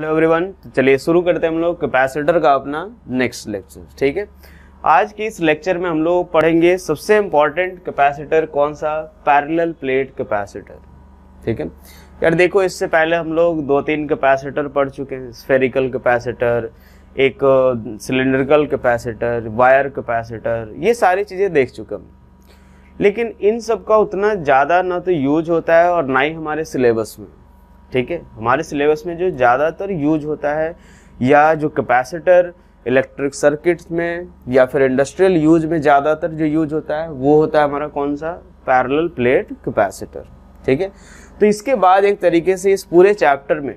Hello everyone, तो चलिए शुरू करते हैं हम लोग कैपेसिटर का अपना नेक्स्ट लेक्चर। ठीक है, आज की इस लेक्चर में हम लोग पढ़ेंगे सबसे इम्पोर्टेंट कैपेसिटर कौन सा, पैरेलल प्लेट कैपेसिटर। ठीक है यार, देखो इससे पहले हम लोग 2-3 कैपेसिटर पढ़ चुके हैं, स्फेरिकल कैपेसिटर, एक सिलिंड्रिकल कैपेसिटर, वायर कैपेसिटर, ये सारी चीज़ें देख चुके हम। लेकिन इन सब का उतना ज़्यादा ना तो यूज होता है और ना ही हमारे सिलेबस में। ठीक है, हमारे सिलेबस में जो ज़्यादातर यूज होता है या जो कैपेसिटर इलेक्ट्रिक सर्किट्स में या फिर इंडस्ट्रियल यूज में ज़्यादातर जो यूज होता है वो होता है हमारा कौन सा, पैरेलल प्लेट कैपेसिटर। ठीक है, तो इसके बाद एक तरीके से इस पूरे चैप्टर में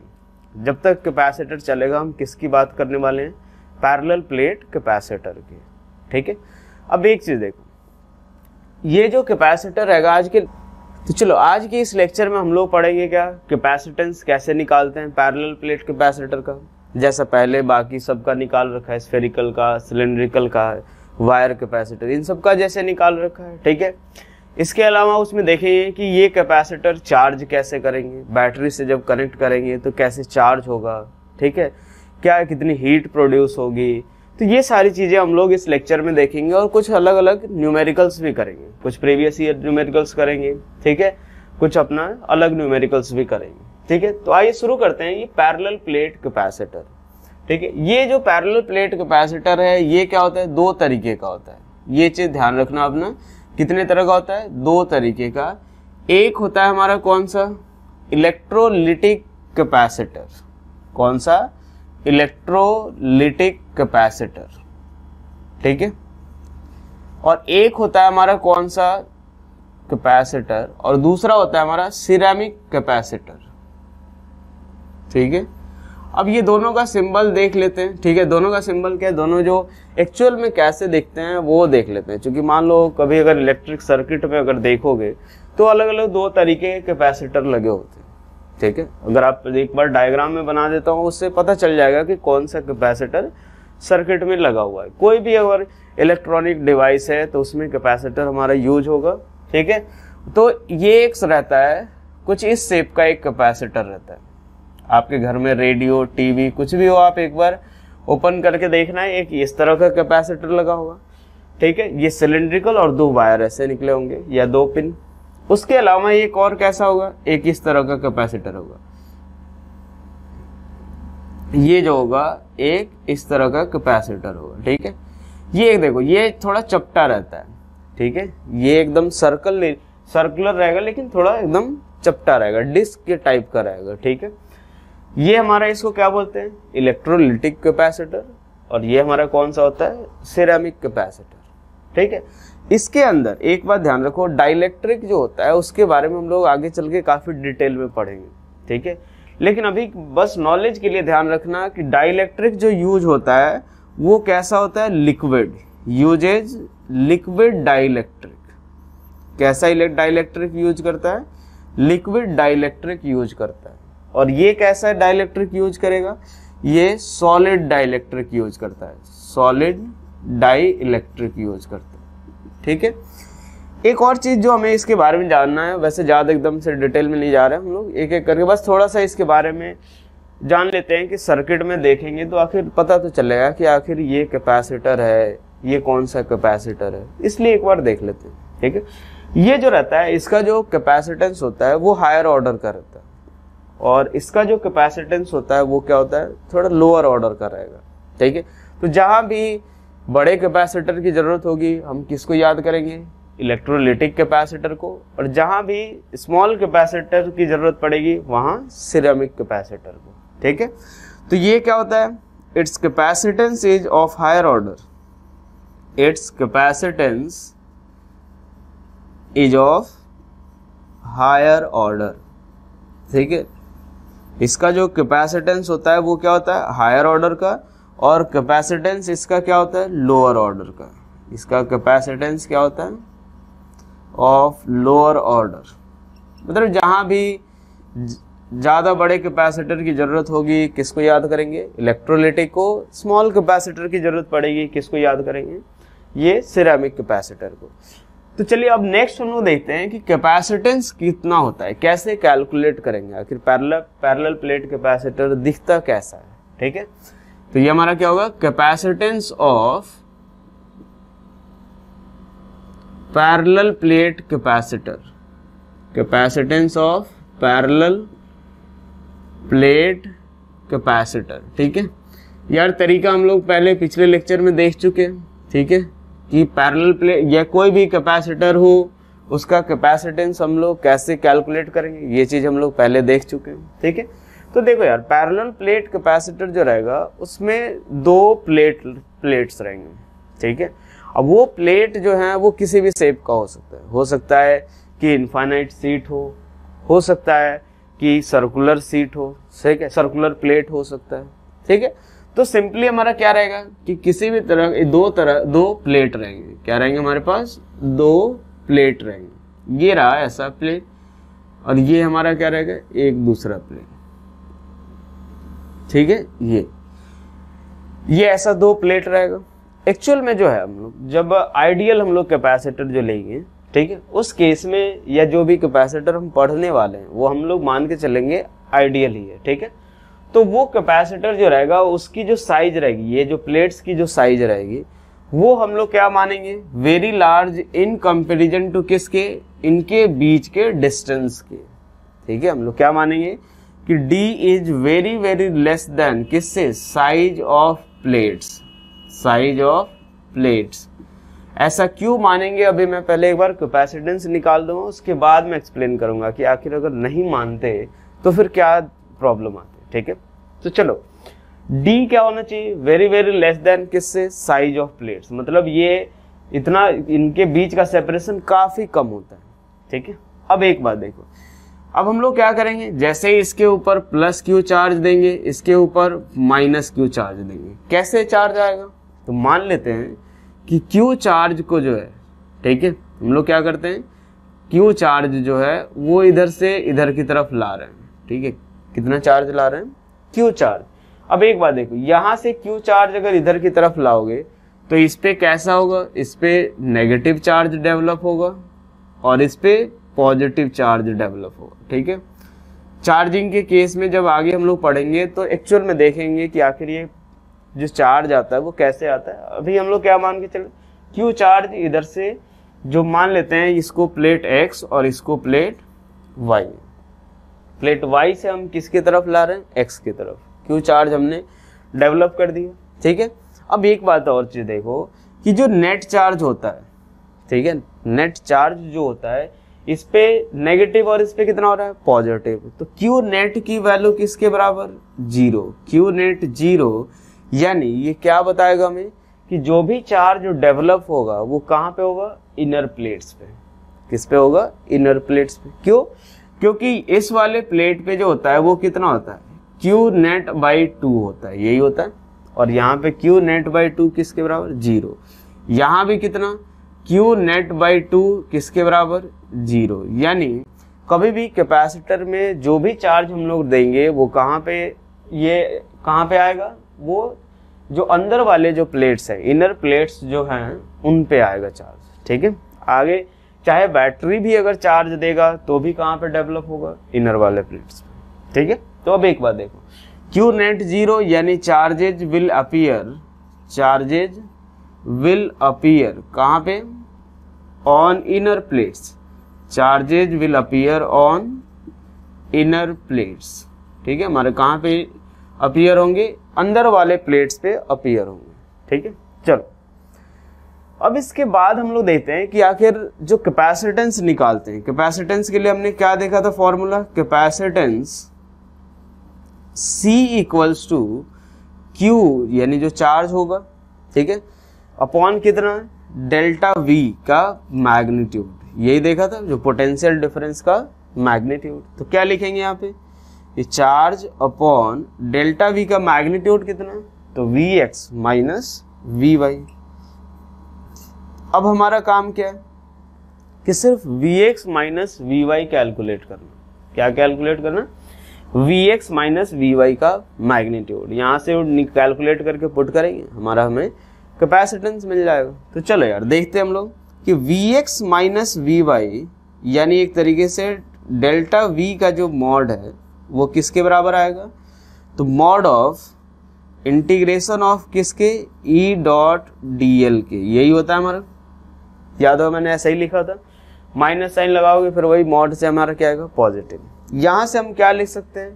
जब तक कैपेसिटर चलेगा हम किसकी बात करने वाले हैं, पैरेलल प्लेट कैपेसिटर की। ठीक है, अब एक चीज़ देखो, ये जो कैपेसिटर रहेगा आज के, तो चलो आज के इस लेक्चर में हम लोग पढ़ेंगे क्या, कैपेसिटेंस कैसे निकालते हैं पैरेलल प्लेट कैपेसिटर का, जैसा पहले बाकी सबका निकाल रखा है, स्फेरिकल का, सिलिंड्रिकल का, वायर कैपेसिटर, इन सब का जैसे निकाल रखा है। ठीक है, इसके अलावा उसमें देखेंगे कि ये कैपेसिटर चार्ज कैसे करेंगे, बैटरी से जब कनेक्ट करेंगे तो कैसे चार्ज होगा। ठीक है, क्या कितनी हीट प्रोड्यूस होगी, तो ये सारी चीज़ें हम लोग इस लेक्चर में देखेंगे और कुछ अलग अलग न्यूमेरिकल्स भी करेंगे, कुछ प्रीवियस ईयर न्यूमेरिकल्स करेंगे। ठीक है, कुछ अपना अलग न्यूमेरिकल्स भी करेंगे। ठीक है, तो आइए शुरू करते हैं ये पैरेलल प्लेट कैपेसिटर। ठीक है, ये जो पैरेलल प्लेट कैपेसिटर है ये क्या होता है, 2 तरीके का होता है। ये चीज़ ध्यान रखना अपना, कितने तरह का होता है, 2 तरीके का। एक होता है हमारा कौन सा, इलेक्ट्रोलिटिक कैपेसिटर, कौन सा, इलेक्ट्रोलिटिक कैपेसिटर। ठीक है, और एक होता है हमारा कौन सा कैपेसिटर, और दूसरा होता है हमारा सिरेमिक कैपेसिटर। ठीक है, अब ये दोनों का सिंबल देख लेते हैं। ठीक है, दोनों का सिंबल क्या है, दोनों जो एक्चुअल में कैसे दिखते हैं वो देख लेते हैं। क्योंकि मान लो कभी अगर इलेक्ट्रिक सर्किट में अगर देखोगे तो अलग अलग 2 तरीके के कैपेसिटर लगे होते हैं। ठीक है, अगर आप एक बार डायग्राम में बना देता हूँ उससे पता चल जाएगा कि कौन सा कैपेसिटर सर्किट में लगा हुआ है। कोई भी अगर इलेक्ट्रॉनिक डिवाइस है तो उसमें कैपेसिटर हमारा यूज होगा। ठीक है, तो ये एक रहता है कुछ इस शेप का एक कैपेसिटर रहता है। आपके घर में रेडियो, टीवी कुछ भी हो, आप एक बार ओपन करके देखना है, एक इस तरह का कैपेसिटर लगा होगा। ठीक है, ये सिलिंड्रिकल और 2 वायर ऐसे निकले होंगे या 2 पिन। उसके अलावा एक और कैसा होगा, एक इस तरह का कैपेसिटर होगा। ये जो होगा एक इस तरह का कैपेसिटर होगा। ठीक है, ये एक देखो, ये थोड़ा चपटा रहता है। ठीक है, ये एकदम सर्कुलर रहेगा लेकिन थोड़ा एकदम चपटा रहेगा, डिस्क के टाइप का रहेगा। ठीक है, ये हमारा इसको क्या बोलते हैं, इलेक्ट्रोलिटिक कैपेसिटर, और ये हमारा कौन सा होता है, सिरेमिक कैपेसिटर। ठीक है, इसके अंदर एक बात ध्यान रखो, डाइलेक्ट्रिक जो होता है उसके बारे में हम लोग आगे चल के काफी डिटेल में पढ़ेंगे। ठीक है, लेकिन अभी बस नॉलेज के लिए ध्यान रखना कि डाइलेक्ट्रिक जो यूज होता है वो कैसा होता है, लिक्विड यूजेज, लिक्विड डाइलेक्ट्रिक। कैसा डाइलेक्ट्रिक यूज करता है, लिक्विड डाइलेक्ट्रिक यूज करता है। और ये कैसा डाइलेक्ट्रिक यूज करेगा, ये सॉलिड डाइलेक्ट्रिक यूज करता है, सॉलिड डाई इलेक्ट्रिक यूज करता है। ठीक है, एक और चीज जो हमें इसके बारे में जानना है, वैसे ज्यादा एकदम से डिटेल में नहीं जा रहे हम लोग, एक एक करके बस थोड़ा सा इसके बारे में जान लेते हैं कि सर्किट में देखेंगे तो आखिर पता तो चलेगा कि आखिर ये कैपेसिटर है, ये कौन सा कैपेसिटर है, इसलिए एक बार देख लेते हैं। ठीक है, ये जो रहता है इसका जो कैपेसिटेंस होता है वो हायर ऑर्डर का रहता है, और इसका जो कैपेसिटेंस होता है वो क्या होता है, थोड़ा लोअर ऑर्डर का रहेगा। ठीक है, तो जहां भी बड़े कैपेसिटर की जरूरत होगी हम किसको याद करेंगे, इलेक्ट्रोलिटिक कैपेसिटर को, और जहां भी स्मॉल कैपेसिटर की जरूरत पड़ेगी वहां सिरेमिक कैपेसिटर को। ठीक है, तो ये क्या होता है, its capacitance is of higher order, its capacitance is of higher order. ठीक है, इसका जो कैपेसिटेंस होता है वो क्या होता है, हायर ऑर्डर का, और कैपेसिटेंस इसका क्या होता है, लोअर ऑर्डर का। इसका कैपेसिटेंस क्या होता है, ऑफ लोअर ऑर्डर। मतलब जहां भी ज्यादा बड़े कैपेसिटर की जरूरत होगी किसको याद करेंगे, इलेक्ट्रोलिटिक को। स्मॉल कैपेसिटर की जरूरत पड़ेगी किसको याद करेंगे, ये सिरेमिक कैपेसिटर को। तो चलिए अब नेक्स्ट हम लोग देखते हैं कि कैपेसिटेंस कितना होता है, कैसे कैलकुलेट करेंगे, आखिर पैरेलल प्लेट कैपेसिटर दिखता कैसा है। ठीक है, तो ये हमारा क्या होगा, capacitance of parallel plate capacitor, capacitance of parallel plate capacitor. ठीक है यार, तरीका हम लोग पहले पिछले लेक्चर में देख चुके हैं। ठीक है, कि पैरेलल प्लेट या कोई भी कैपेसिटर हो उसका कैपेसिटेंस हम लोग कैसे कैलकुलेट करेंगे, ये चीज हम लोग पहले देख चुके हैं। ठीक है, तो देखो यार, पैरेलल प्लेट कैपेसिटर जो रहेगा उसमें दो प्लेट्स रहेंगे। ठीक है, अब वो प्लेट जो है वो किसी भी शेप का हो सकता है कि इनफाइनाइट सीट हो सकता है कि सर्कुलर सीट हो, ठीक है, सर्कुलर प्लेट हो सकता है। ठीक है, तो सिंपली हमारा क्या रहेगा कि किसी भी तरह दो प्लेट रहेंगे, क्या रहेंगे हमारे पास, दो प्लेट रहेंगे। ये रहा ऐसा प्लेट और ये हमारा क्या रहेगा, एक दूसरा प्लेट। ठीक है, ये ऐसा दो प्लेट रहेगा। एक्चुअल में जो है हम लोग जब आइडियल हम लोग कैपेसिटर जो लेंगे, ठीक है, उस केस में या जो भी कैपेसिटर हम पढ़ने वाले हैं वो हम लोग मान के चलेंगे आइडियल ही है। ठीक है, तो वो कैपेसिटर जो रहेगा उसकी जो साइज रहेगी, ये जो प्लेट्स की जो साइज रहेगी वो हम लोग क्या मानेंगे, very large in comparison to किसके, इनके बीच के डिस्टेंस के। ठीक है, हम लोग क्या मानेंगे कि d is very very less than किससे, size of plates, size of plates. ऐसा क्यों मानेंगे, अभी मैं पहले एक बार कैपेसिटेंस निकाल दूंगा, उसके बाद मैं एक्सप्लेन करूंगा कि आखिर अगर नहीं मानते तो फिर क्या प्रॉब्लम आती है। ठीक है, तो चलो d क्या होना चाहिए, वेरी वेरी लेस देन किससे, साइज ऑफ प्लेट्स, मतलब ये इतना इनके बीच का सेपरेशन काफी कम होता है। ठीक है, अब एक बात देखो, अब हम लोग क्या करेंगे, जैसे ही इसके ऊपर प्लस क्यू चार्ज देंगे, इसके ऊपर माइनस क्यू चार्ज देंगे, कैसे चार्ज आएगा, तो मान लेते हैं कि क्यू चार्ज को जो है, ठीक है, हम लोग क्या करते हैं, क्यू चार्ज जो है वो इधर से इधर की तरफ ला रहे हैं। ठीक है, कितना चार्ज ला रहे हैं, क्यू चार्ज। अब एक बात देखो, यहां से क्यू चार्ज अगर इधर की तरफ लाओगे तो इस पे कैसा होगा, इस पे नेगेटिव चार्ज डेवलप होगा और इस पे पॉजिटिव चार्ज डेवलप होगा। ठीक है, चार्जिंग के केस में जब आगे हम लोग पढ़ेंगे तो एक्चुअल में देखेंगे कि आखिर ये जो चार्ज आता है वो कैसे आता है। अभी हम लोग क्या मान के चले, क्यू चार्ज इधर से जो मान लेते हैं इसको प्लेट एक्स और इसको प्लेट वाई, प्लेट वाई से हम किसकी तरफ ला रहे हैं, एक्स की तरफ, क्यू चार्ज हमने डेवलप कर दिया। ठीक है, अब एक बात और चीज देखो कि जो नेट चार्ज होता है, ठीक है, नेट चार्ज जो होता है इस पे नेगेटिव और इस पे कितना हो रहा है, पॉजिटिव, तो क्यू नेट की वैल्यू किसके बराबर, 0, क्यू नेट 0, यानी ये क्या बताएगा हमें कि जो भी चार्ज जो डेवलप होगा वो कहाँ पे होगा, इनर प्लेट्स पे। किस पे होगा, इनर प्लेट्स पे। क्यों, क्योंकि इस वाले प्लेट पे जो होता है वो कितना होता है, क्यू नेट बाई 2 होता है, यही होता है, और यहाँ पे क्यू नेट बाई 2 किसके बराबर, 0, यहाँ भी कितना, क्यू नेट बाई 2 किसके बराबर, 0, यानी कभी भी कैपेसिटर में जो भी चार्ज हम लोग देंगे वो कहाँ पे, ये कहाँ पे आएगा, वो जो अंदर वाले जो प्लेट्स हैं, इनर प्लेट्स जो हैं उन पे आएगा चार्ज। ठीक है, आगे चाहे बैटरी भी अगर चार्ज देगा तो भी कहाँ पे डेवलप होगा, इनर वाले प्लेट्स पे। ठीक है, तो अब एक बात देखो, क्यू नेट 0 यानी charges will appear, charges will appear कहाँ पे, on inner plates, charges will appear on inner plates. ठीक है, हमारे कहाँ पे अपीयर होंगे, अंदर वाले प्लेट्स पे अपीयर होंगे। ठीक है, चलो अब इसके बाद हम लोग देखते हैं कि आखिर जो कैपेसिटेंस निकालते हैं, कैपेसिटेंस के लिए हमने क्या देखा था formula, capacitance C equals to Q यानी जो चार्ज होगा, ठीक है, अपॉन कितना, डेल्टा V का मैग्नीट्यूड, यही देखा था, जो पोटेंशियल डिफरेंस का मैग्नीट्यूड। तो क्या लिखेंगे यहाँ पे, ये चार्ज अपॉन डेल्टा V का मैग्नीट्यूड कितना, तो Vx माइनस Vy। अब हमारा काम क्या है कि सिर्फ Vx माइनस Vy कैलकुलेट करना। क्या कैलकुलेट करना, Vx माइनस Vy का मैग्नीट्यूड, यहाँ से कैलकुलेट करके पुट करेंगे, हमारा हमें कैपेसिटेंस मिल जाएगा। तो चलो यार देखते हैं हम लोग कि Vx माइनस Vy यानी एक तरीके से डेल्टा V का जो मॉड है वो किसके बराबर आएगा, तो मॉड ऑफ इंटीग्रेशन ऑफ किसके E डॉट dl के, यही होता है हमारा। याद हो मैंने ऐसा ही लिखा था, माइनस साइन लगाओगे फिर वही मॉड से हमारा क्या आएगा, पॉजिटिव। यहाँ से हम क्या लिख सकते हैं,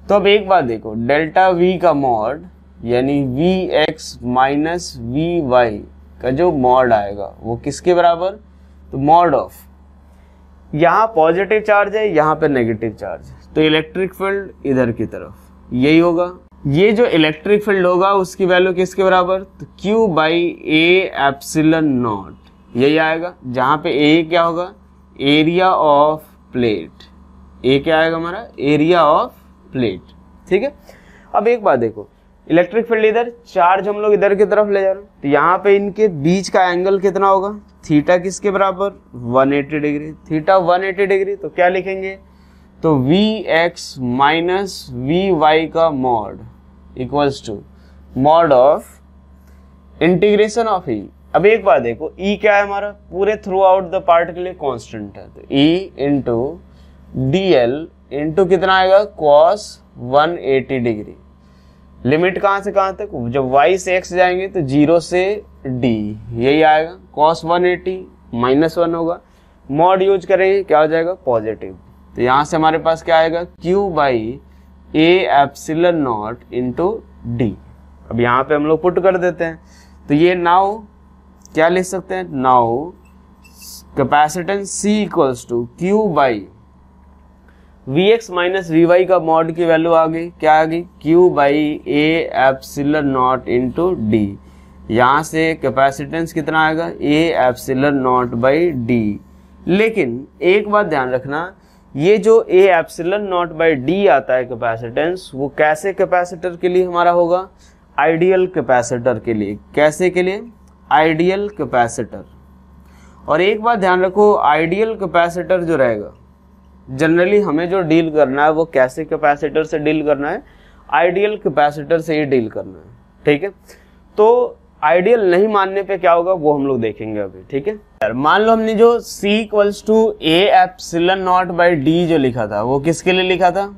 तो अब एक बात देखो, डेल्टा V का मॉड यानी Vx माइनस Vy का जो मॉड आएगा वो किसके बराबर, तो मॉड ऑफ, यहाँ पॉजिटिव चार्ज है यहाँ पे नेगेटिव चार्ज है, तो इलेक्ट्रिक फील्ड इधर की तरफ यही होगा। ये जो इलेक्ट्रिक फील्ड होगा उसकी वैल्यू किसके बराबर, तो Q by A epsilon not यही आएगा, जहाँ पे A क्या होगा, एरिया ऑफ प्लेट, A क्या आएगा हमारा, एरिया ऑफ प्लेट। ठीक है, अब एक बात देखो, इलेक्ट्रिक फील्ड इधर, चार्ज हम लोग इधर की तरफ ले जा रहे हैं, तो यहाँ पे इनके बीच का एंगल कितना होगा, थीटा किसके बराबर, 180 डिग्री, थीटा 180 डिग्री, तो क्या लिखेंगे, तो Vx माइनस Vy का mod equals to mod of integration of E। अब एक बात देखो, E क्या है हमारा, पूरे थ्रू आउट द पार्ट के लिए कांस्टेंट है, तो E इंटू dl इंटू कितना आएगा, cos 180 डिग्री। लिमिट कहाँ से कहाँ तक, जब y से x जाएंगे तो 0 से d यही आएगा, cos 180 माइनस 1 होगा, मॉड यूज करेंगे क्या हो जाएगा, पॉजिटिव। तो यहाँ से हमारे पास क्या आएगा, Q by A epsilon naught into D. अब यहाँ पे हम लोग पुट कर देते हैं, तो ये नाउ क्या लिख सकते हैं, now capacitance C equals to Q by Vx minus Vy का मॉड की वैल्यू आ गई, क्या आ गई, Q by A epsilon naught into D. यहाँ से कैपेसिटेंस कितना आएगा, A epsilon naught by D. लेकिन एक बात ध्यान रखना, ये जो A epsilon naught by D आता है कैपेसिटेंस, वो कैसे कैपेसिटर के लिए हमारा होगा, आइडियल कैपेसिटर के लिए। कैसे के लिए, आइडियल कैपेसिटर। और एक बात ध्यान रखो, आइडियल कैपेसिटर जो रहेगा, जनरली हमें जो डील करना है वो कैसे कैपेसिटर से डील करना है, आइडियल कैपेसिटर से ही डील करना है। ठीक है, तो आइडियल नहीं मानने पे क्या होगा वो हम लोग देखेंगे अभी। ठीक है, मान लो हमने जो C equals to A epsilon naught by D जो लिखा था वो किसके लिए लिखा था,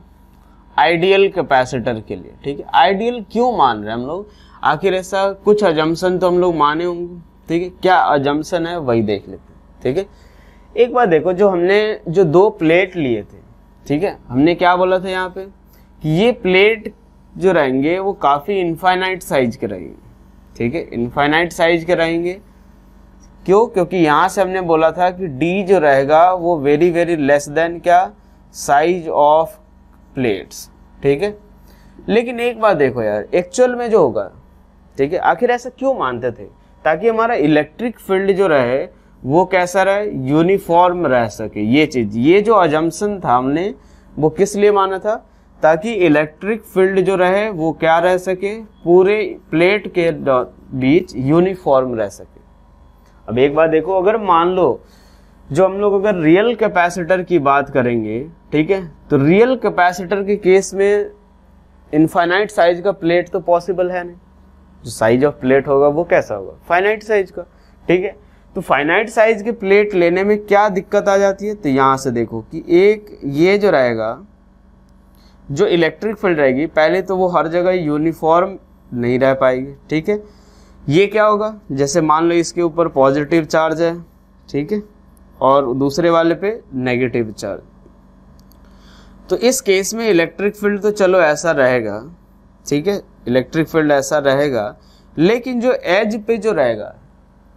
आइडियल कैपेसिटर के लिए। ठीक है, आइडियल क्यों मान रहे हैं हम लोग, आखिर ऐसा कुछ अजम्पशन तो हम लोग माने होंगे। ठीक है, क्या अजम्पशन है वही देख लेते हैं। ठीक है, एक बात देखो, जो हमने जो दो प्लेट लिए थे, ठीक है, हमने क्या बोला था यहाँ पे कि ये प्लेट जो रहेंगे वो काफी इनफाइनाइट साइज के रहेंगे। ठीक है, इनफाइनाइट साइज के रहेंगे, क्यों, क्योंकि यहाँ से हमने बोला था कि D जो रहेगा वो वेरी वेरी लेस देन क्या, साइज ऑफ प्लेट्स। ठीक है, लेकिन एक बात देखो यार, एक्चुअल में जो होगा, ठीक है, आखिर ऐसा क्यों मानते थे, ताकि हमारा इलेक्ट्रिक फील्ड जो रहे वो कैसा रहे, यूनिफॉर्म रह सके। ये चीज, ये जो अजम्पशन था हमने वो किस लिए माना था, ताकि इलेक्ट्रिक फील्ड जो रहे वो क्या रह सके, पूरे प्लेट के बीच यूनिफॉर्म रह सके। अब एक बात देखो, अगर मान लो जो हम लोग अगर रियल कैपेसिटर की बात करेंगे, ठीक है, तो रियल कैपेसिटर के केस में इनफाइनाइट साइज का प्लेट तो पॉसिबल है नहीं। जो साइज ऑफ प्लेट होगा वो कैसा होगा, फाइनाइट साइज का। ठीक है, तो फाइनाइट साइज के प्लेट लेने में क्या दिक्कत आ जाती है, तो यहां से देखो कि एक ये जो रहेगा, जो इलेक्ट्रिक फील्ड रहेगी, पहले तो वो हर जगह यूनिफॉर्म नहीं रह पाएगी। ठीक है, ये क्या होगा, जैसे मान लो इसके ऊपर पॉजिटिव चार्ज है, ठीक है, और दूसरे वाले पे नेगेटिव चार्ज, तो इस केस में इलेक्ट्रिक फील्ड तो चलो ऐसा रहेगा। ठीक है, इलेक्ट्रिक फील्ड ऐसा रहेगा, लेकिन जो एज पे जो रहेगा,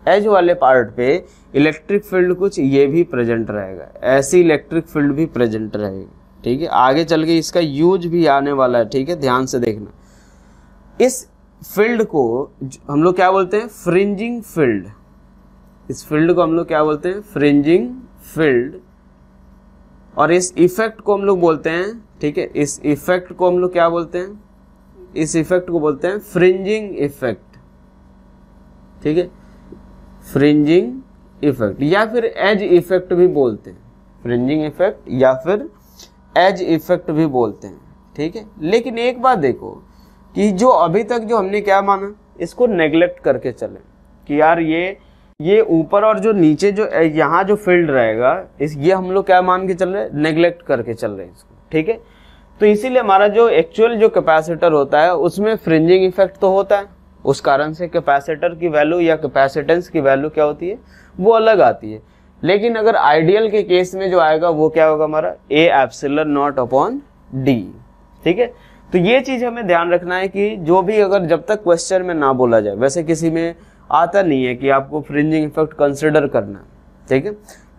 एज वाले पार्ट पे इलेक्ट्रिक फील्ड कुछ ये भी प्रेजेंट रहेगा, ऐसी इलेक्ट्रिक फील्ड भी प्रेजेंट रहेगी। ठीक है, आगे चल के इसका यूज भी आने वाला है। ठीक है, ध्यान से देखना, इस फील्ड को हम लोग क्या बोलते हैं, फ्रिंजिंग फील्ड। इस फील्ड को हम लोग क्या बोलते हैं, फ्रिंजिंग फील्ड। और इस इफेक्ट को हम लोग बोलते हैं, ठीक है, इस इफेक्ट को हम लोग क्या बोलते हैं, इस इफेक्ट को बोलते हैं फ्रिंजिंग इफेक्ट। ठीक है, फ्रिंजिंग इफेक्ट या फिर एज इफेक्ट भी बोलते हैं, फ्रिंजिंग इफेक्ट या फिर एज इफेक्ट भी बोलते हैं। ठीक है, लेकिन एक बात देखो कि जो अभी तक जो हमने क्या माना, इसको नेग्लेक्ट करके चले कि यार ये ये ऊपर और जो नीचे जो यहाँ जो फील्ड रहेगा ये हम लोग क्या मान के चल रहे हैं, नेग्लेक्ट करके चल रहे हैं इसको, ठीक है। तो इसीलिए हमारा जो एक्चुअल जो कैपेसिटर होता है उसमें फ्रिंजिंग इफेक्ट तो होता है, उस कारण से कैपेसिटर की वैल्यू या कैपेसिटेंस की वैल्यू क्या होती है, वो अलग आती है। लेकिन अगर आइडियल के केस में जो आएगा वो क्या होगा हमारा, ए एप्सिलन नॉट अपॉन डी, ठीक है। तो ये चीज हमें ध्यान रखना है कि जो भी अगर जब तक क्वेश्चन में ना बोला जाए, वैसे किसी में आता नहीं है कि आपको फ्रिंजिंग इफेक्ट कंसिडर करना है, ठीक है।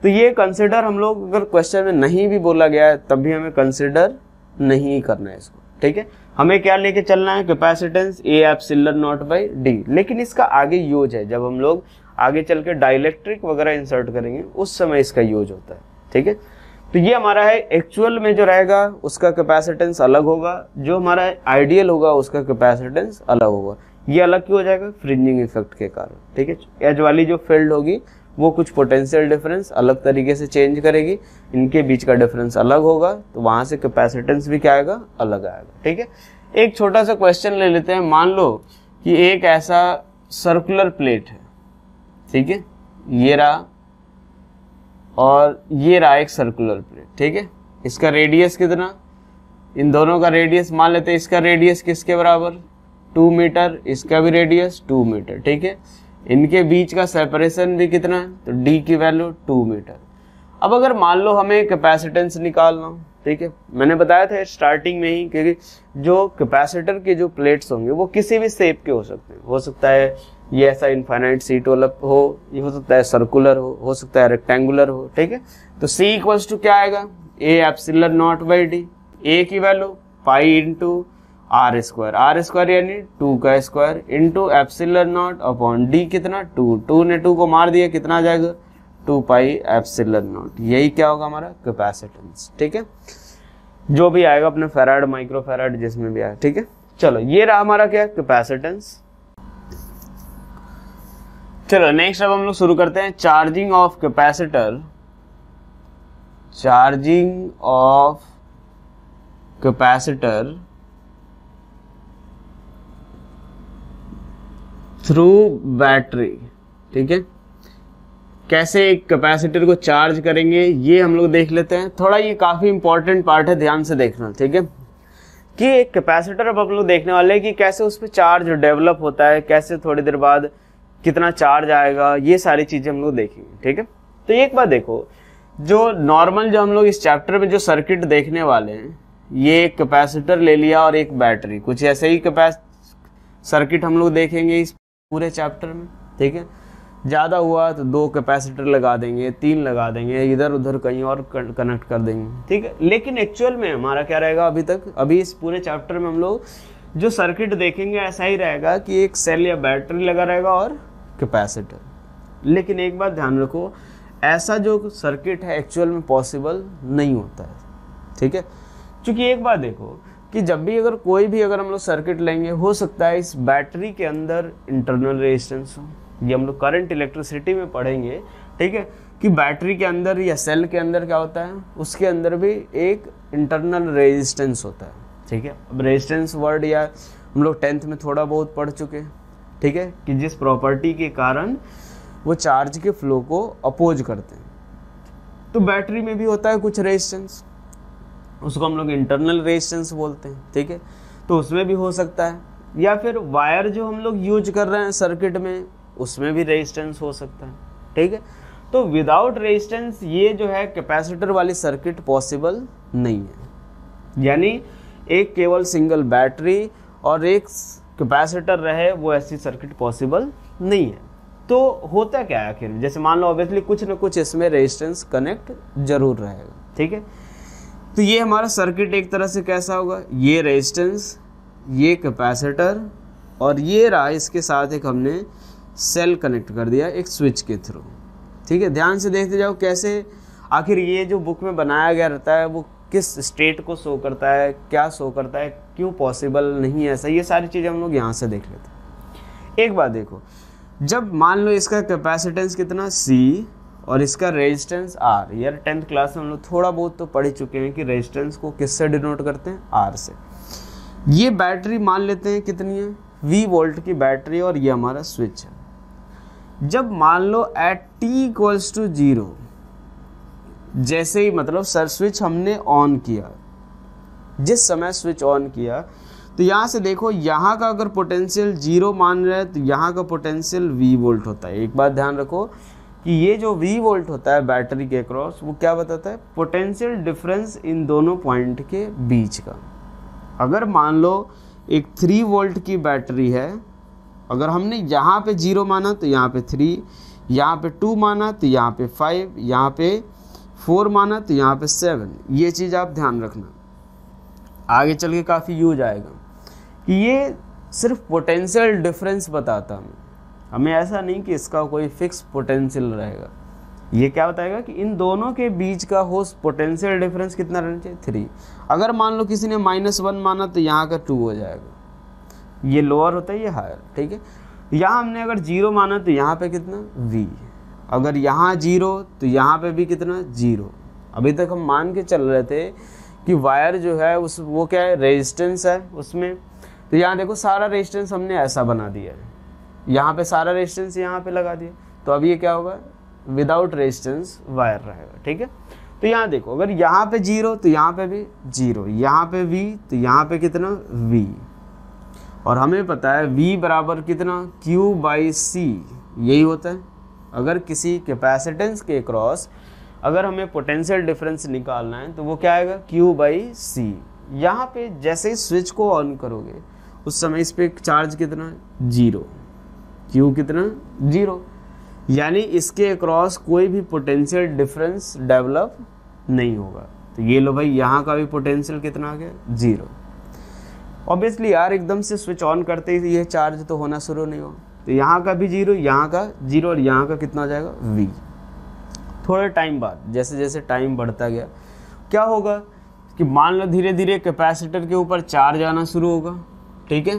तो ये कंसिडर हम लोग अगर क्वेश्चन में नहीं भी बोला गया है तब भी हमें कंसिडर नहीं करना है इसको, ठीक है। हमें क्या लेके चलना है, capacitance A epsilon naught by D. लेकिन इसका आगे यूज है, जब हम लोग आगे चल के डाइलेक्ट्रिक वगैरह इंसर्ट करेंगे उस समय इसका यूज होता है, ठीक है। तो ये हमारा है एक्चुअल में जो रहेगा उसका कैपेसिटेंस अलग होगा, जो हमारा आइडियल होगा उसका कैपेसिटेंस अलग होगा। ये अलग क्यों हो जाएगा, फ्रिंजिंग इफेक्ट के कारण, ठीक है। एज वाली जो फील्ड होगी वो कुछ पोटेंशियल डिफरेंस अलग तरीके से चेंज करेगी, इनके बीच का डिफरेंस अलग होगा, तो वहां से कैपेसिटेंस भी क्या आएगा, अलग आएगा, ठीक है। एक छोटा सा क्वेश्चन ले लेते हैं। मान लो कि एक ऐसा सर्कुलर प्लेट है, ठीक है, ये रहा और ये रहा एक सर्कुलर प्लेट, ठीक है। इसका रेडियस कितना, इन दोनों का रेडियस मान लेते हैं, इसका रेडियस किसके बराबर, 2 मीटर, इसका भी रेडियस 2 मीटर, ठीक है। इनके बीच का सेपरेशन भी कितना है, तो d की वैल्यू 2 मीटर। अब अगर मान लो हमें कैपेसिटेंस निकालना हो, ठीक है, मैंने बताया था स्टार्टिंग में ही कि जो कैपेसिटर के जो प्लेट्स होंगे वो किसी भी शेप के हो सकते हैं। हो सकता है ये ऐसा इनफाइनाइट सीट वाला हो, ये हो सकता है सर्कुलर हो सकता है रेक्टेंगुलर हो, ठीक है। तो C इक्वल्स टू क्या आएगा, A epsilon naught by D. A की value pi into R square यानी 2 का square into epsilon naught upon D कितना 2 ने 2 को मार दिया, कितना आ जाएगा 2 पाई एप्सिलन नॉट। यही क्या होगा हमारा कैपेसिटेंस, ठीक है। जो भी आएगा अपने फेराड माइक्रो फेराड जिसमें भी आया, ठीक है। चलो ये रहा हमारा क्या कैपेसिटेंस। चलो नेक्स्ट अब हम लोग शुरू करते हैं charging of capacitor. Charging of capacitor through battery, ठीक है। कैसे एक कैपेसिटर को चार्ज करेंगे ये हम लोग देख लेते हैं। थोड़ा ये काफी इंपॉर्टेंट पार्ट है, ध्यान से देखना, ठीक है। कि एक कैपेसिटर अब हम लोग देखने वाले हैं कि कैसे उस पर चार्ज डेवलप होता है, कैसे थोड़ी देर बाद कितना चार्ज आएगा, ये सारी चीजें हम लोग देखेंगे, ठीक है। तो एक बात देखो, जो नॉर्मल जो हम लोग इस चैप्टर में जो सर्किट देखने वाले हैं, ये एक कैपेसिटर ले लिया और एक बैटरी, कुछ ऐसे ही सर्किट हम लोग देखेंगे इस पूरे चैप्टर में, ठीक है। ज्यादा हुआ तो 2 कैपेसिटर लगा देंगे, 3 लगा देंगे, इधर उधर कहीं और कनेक्ट कर देंगे, ठीक है। लेकिन एक्चुअल में हमारा क्या रहेगा, अभी इस पूरे चैप्टर में हम लोग जो सर्किट देखेंगे ऐसा ही रहेगा कि एक सेल या बैटरी लगा रहेगा और कैपेसिटर। लेकिन एक बात ध्यान रखो, ऐसा जो सर्किट है एक्चुअल में पॉसिबल नहीं होता है, ठीक है। क्योंकि एक बात देखो कि जब भी अगर कोई भी अगर हम लोग सर्किट लेंगे, हो सकता है इस बैटरी के अंदर इंटरनल रेजिस्टेंस हो। ये हम लोग करंट इलेक्ट्रिसिटी में पढ़ेंगे, ठीक है, कि बैटरी के अंदर या सेल के अंदर क्या होता है, उसके अंदर भी एक इंटरनल रेजिस्टेंस होता है, ठीक है। अब रेजिस्टेंस वर्ड या हम लोग 10th में थोड़ा बहुत पढ़ चुके हैं, ठीक है, कि जिस प्रॉपर्टी के कारण वो चार्ज के फ्लो को अपोज करते हैं। तो बैटरी में भी होता है कुछ रेजिस्टेंस, उसको हम लोग इंटरनल रेजिस्टेंस बोलते हैं, ठीक है। तो उसमें भी हो सकता है, या फिर वायर जो हम लोग यूज कर रहे हैं सर्किट में उसमें भी रेजिस्टेंस हो सकता है, ठीक है। तो विदाउट रेजिस्टेंस ये जो है कैपेसिटर वाली सर्किट पॉसिबल नहीं है। यानी एक केवल सिंगल बैटरी और एक कैपेसिटर रहे वो ऐसी सर्किट पॉसिबल नहीं है। तो होता क्या है आखिर, जैसे मान लो ऑब्वियसली कुछ ना कुछ इसमें रेजिस्टेंस कनेक्ट जरूर रहेगा, ठीक है। तो ये हमारा सर्किट एक तरह से कैसा होगा, ये रेजिस्टेंस, ये कैपेसिटर और ये रहा इसके साथ एक हमने सेल कनेक्ट कर दिया एक स्विच के थ्रू, ठीक है। ध्यान से देखते जाओ कैसे आखिर ये जो बुक में बनाया गया रहता है वो किस स्टेट को शो करता है, क्या शो करता है, क्यों पॉसिबल नहीं है ऐसा, ये सारी चीज़ें हम लोग यहाँ से देख लेते हैं। एक बात देखो, जब मान लो इसका कैपेसिटेंस कितना C और इसका रेजिस्टेंस R, यार 10th क्लास में हम लोग थोड़ा बहुत तो पढ़ चुके हैं कि रेजिस्टेंस को किससे डिनोट करते हैं, R से। ये बैटरी मान लेते हैं कितनी है, V वोल्ट की बैटरी और ये हमारा स्विच है। जब मान लो एट टी इक्वल्स टू 0, जैसे ही मतलब सर स्विच हमने ऑन किया, जिस समय स्विच ऑन किया तो यहाँ से देखो, यहाँ का अगर पोटेंशियल 0 मान रहे हैं तो यहाँ का पोटेंशियल V वोल्ट होता है। एक बात ध्यान रखो कि ये जो V वोल्ट होता है बैटरी के अक्रॉस, वो क्या बताता है, पोटेंशियल डिफरेंस इन दोनों पॉइंट के बीच का। अगर मान लो एक 3 वोल्ट की बैटरी है, अगर हमने यहाँ पे 0 माना तो यहाँ पे 3, यहाँ पे 2 माना तो यहाँ पे 5, यहाँ पे 4 माना तो यहाँ पे 7। ये चीज़ आप ध्यान रखना, आगे चल के काफ़ी यूज आएगा कि ये सिर्फ पोटेंशियल डिफरेंस बताता हमें ऐसा नहीं कि इसका कोई फिक्स पोटेंशियल रहेगा। ये क्या बताएगा कि इन दोनों के बीच का हो पोटेंशियल डिफरेंस कितना रहना चाहिए, 3। अगर मान लो किसी ने -1 माना तो यहाँ का 2 हो जाएगा, ये लोअर होता है, ये हायर, ठीक है। यहाँ हमने अगर 0 माना तो यहाँ पे कितना V, अगर यहाँ 0 तो यहाँ पे भी कितना 0। अभी तक हम मान के चल रहे थे कि वायर जो है उस वो क्या है, रेजिस्टेंस है उसमें। तो यहाँ देखो सारा रेजिस्टेंस हमने ऐसा बना दिया है, यहाँ पे सारा रेजिस्टेंस यहाँ पे लगा दिया, तो अब ये क्या होगा, विदाउट रेजिस्टेंस वायर रहेगा, ठीक है। तो यहाँ देखो, अगर यहाँ पे 0 तो यहाँ पे भी 0, यहाँ पे V तो यहाँ पे कितना V, और हमें पता है V बराबर कितना Q/C, यही होता है। अगर किसी कैपेसिटेंस के क्रॉस अगर हमें पोटेंशियल डिफरेंस निकालना है तो वो क्या आएगा, Q/C। यहाँ पे जैसे ही स्विच को ऑन करोगे उस समय इस पे चार्ज कितना 0, Q कितना 0, यानी इसके अक्रॉस कोई भी पोटेंशियल डिफरेंस डेवलप नहीं होगा। तो ये लो भाई, यहाँ का भी पोटेंशियल कितना आ गया 0। ऑब्वियसली यार एकदम से स्विच ऑन करते ही ये चार्ज तो होना शुरू नहीं हो, तो यहाँ का भी 0, यहाँ का 0 और यहाँ का कितना हो जाएगा V। थोड़े टाइम बाद जैसे जैसे टाइम बढ़ता गया क्या होगा कि मान लो धीरे धीरे कैपेसिटर के ऊपर चार्ज आना शुरू होगा, ठीक है।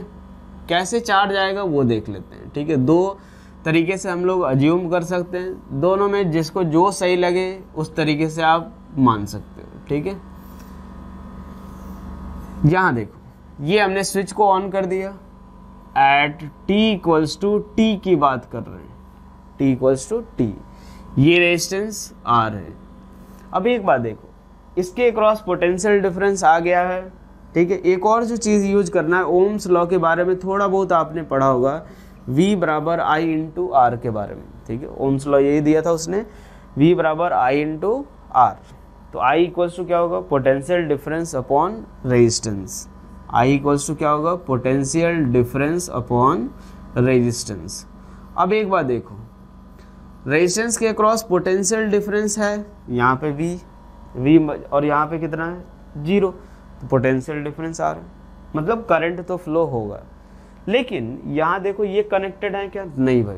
कैसे चार्ज आएगा वो देख लेते हैं, ठीक है। 2 तरीके से हम लोग अज्यूम कर सकते हैं, दोनों में जिसको जो सही लगे उस तरीके से आप मान सकते हो, ठीक है। यहाँ देखो, ये हमने स्विच को ऑन कर दिया at t equals to t की बात कर रहे हैं, t इक्वल्स टू t, ये रेजिस्टेंस R है। अब एक बात देखो, इसके क्रॉस पोटेंशियल डिफरेंस आ गया है, ठीक है। एक और जो चीज़ यूज करना है, ओम्स लॉ के बारे में थोड़ा बहुत आपने पढ़ा होगा, V बराबर I इंटू R के बारे में, ठीक है। ओम्स लॉ यही दिया था उसने, V बराबर I इंटू R। तो I इक्वल्स टू क्या होगा, potential difference upon resistance. I equals to क्या होगा, पोटेंशियल डिफरेंस अपॉन रेजिस्टेंस। अब एक बात देखो, रेजिस्टेंस के अक्रॉस पोटेंशियल डिफरेंस है, यहाँ पे V और यहाँ पे कितना है 0, तो पोटेंशियल डिफरेंस आ रहा है, मतलब करंट तो फ्लो होगा। लेकिन यहाँ देखो ये कनेक्टेड है क्या, नहीं भाई,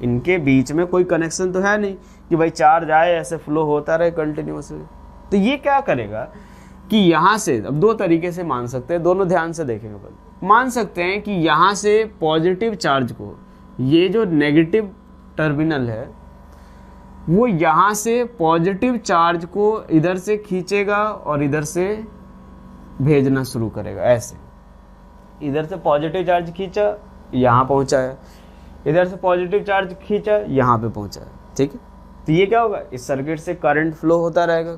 इनके बीच में कोई कनेक्शन तो है नहीं कि भाई चार्ज आए ऐसे फ्लो होता रहे कंटिन्यूअसली। तो ये क्या करेगा कि यहाँ से, अब 2 तरीके से मान सकते हैं, दोनों ध्यान से देखेंगे अपन। मान सकते हैं कि यहाँ से पॉजिटिव चार्ज को, ये जो नेगेटिव टर्मिनल है वो यहाँ से पॉजिटिव चार्ज को इधर से खींचेगा और इधर से भेजना शुरू करेगा। ऐसे इधर से पॉजिटिव चार्ज खींचा, यहाँ पहुँचाया, इधर से पॉजिटिव चार्ज खींचा, यहाँ पे पहुँचाया, ठीक है। तो ये क्या होगा, इस सर्किट से करंट फ्लो होता रहेगा,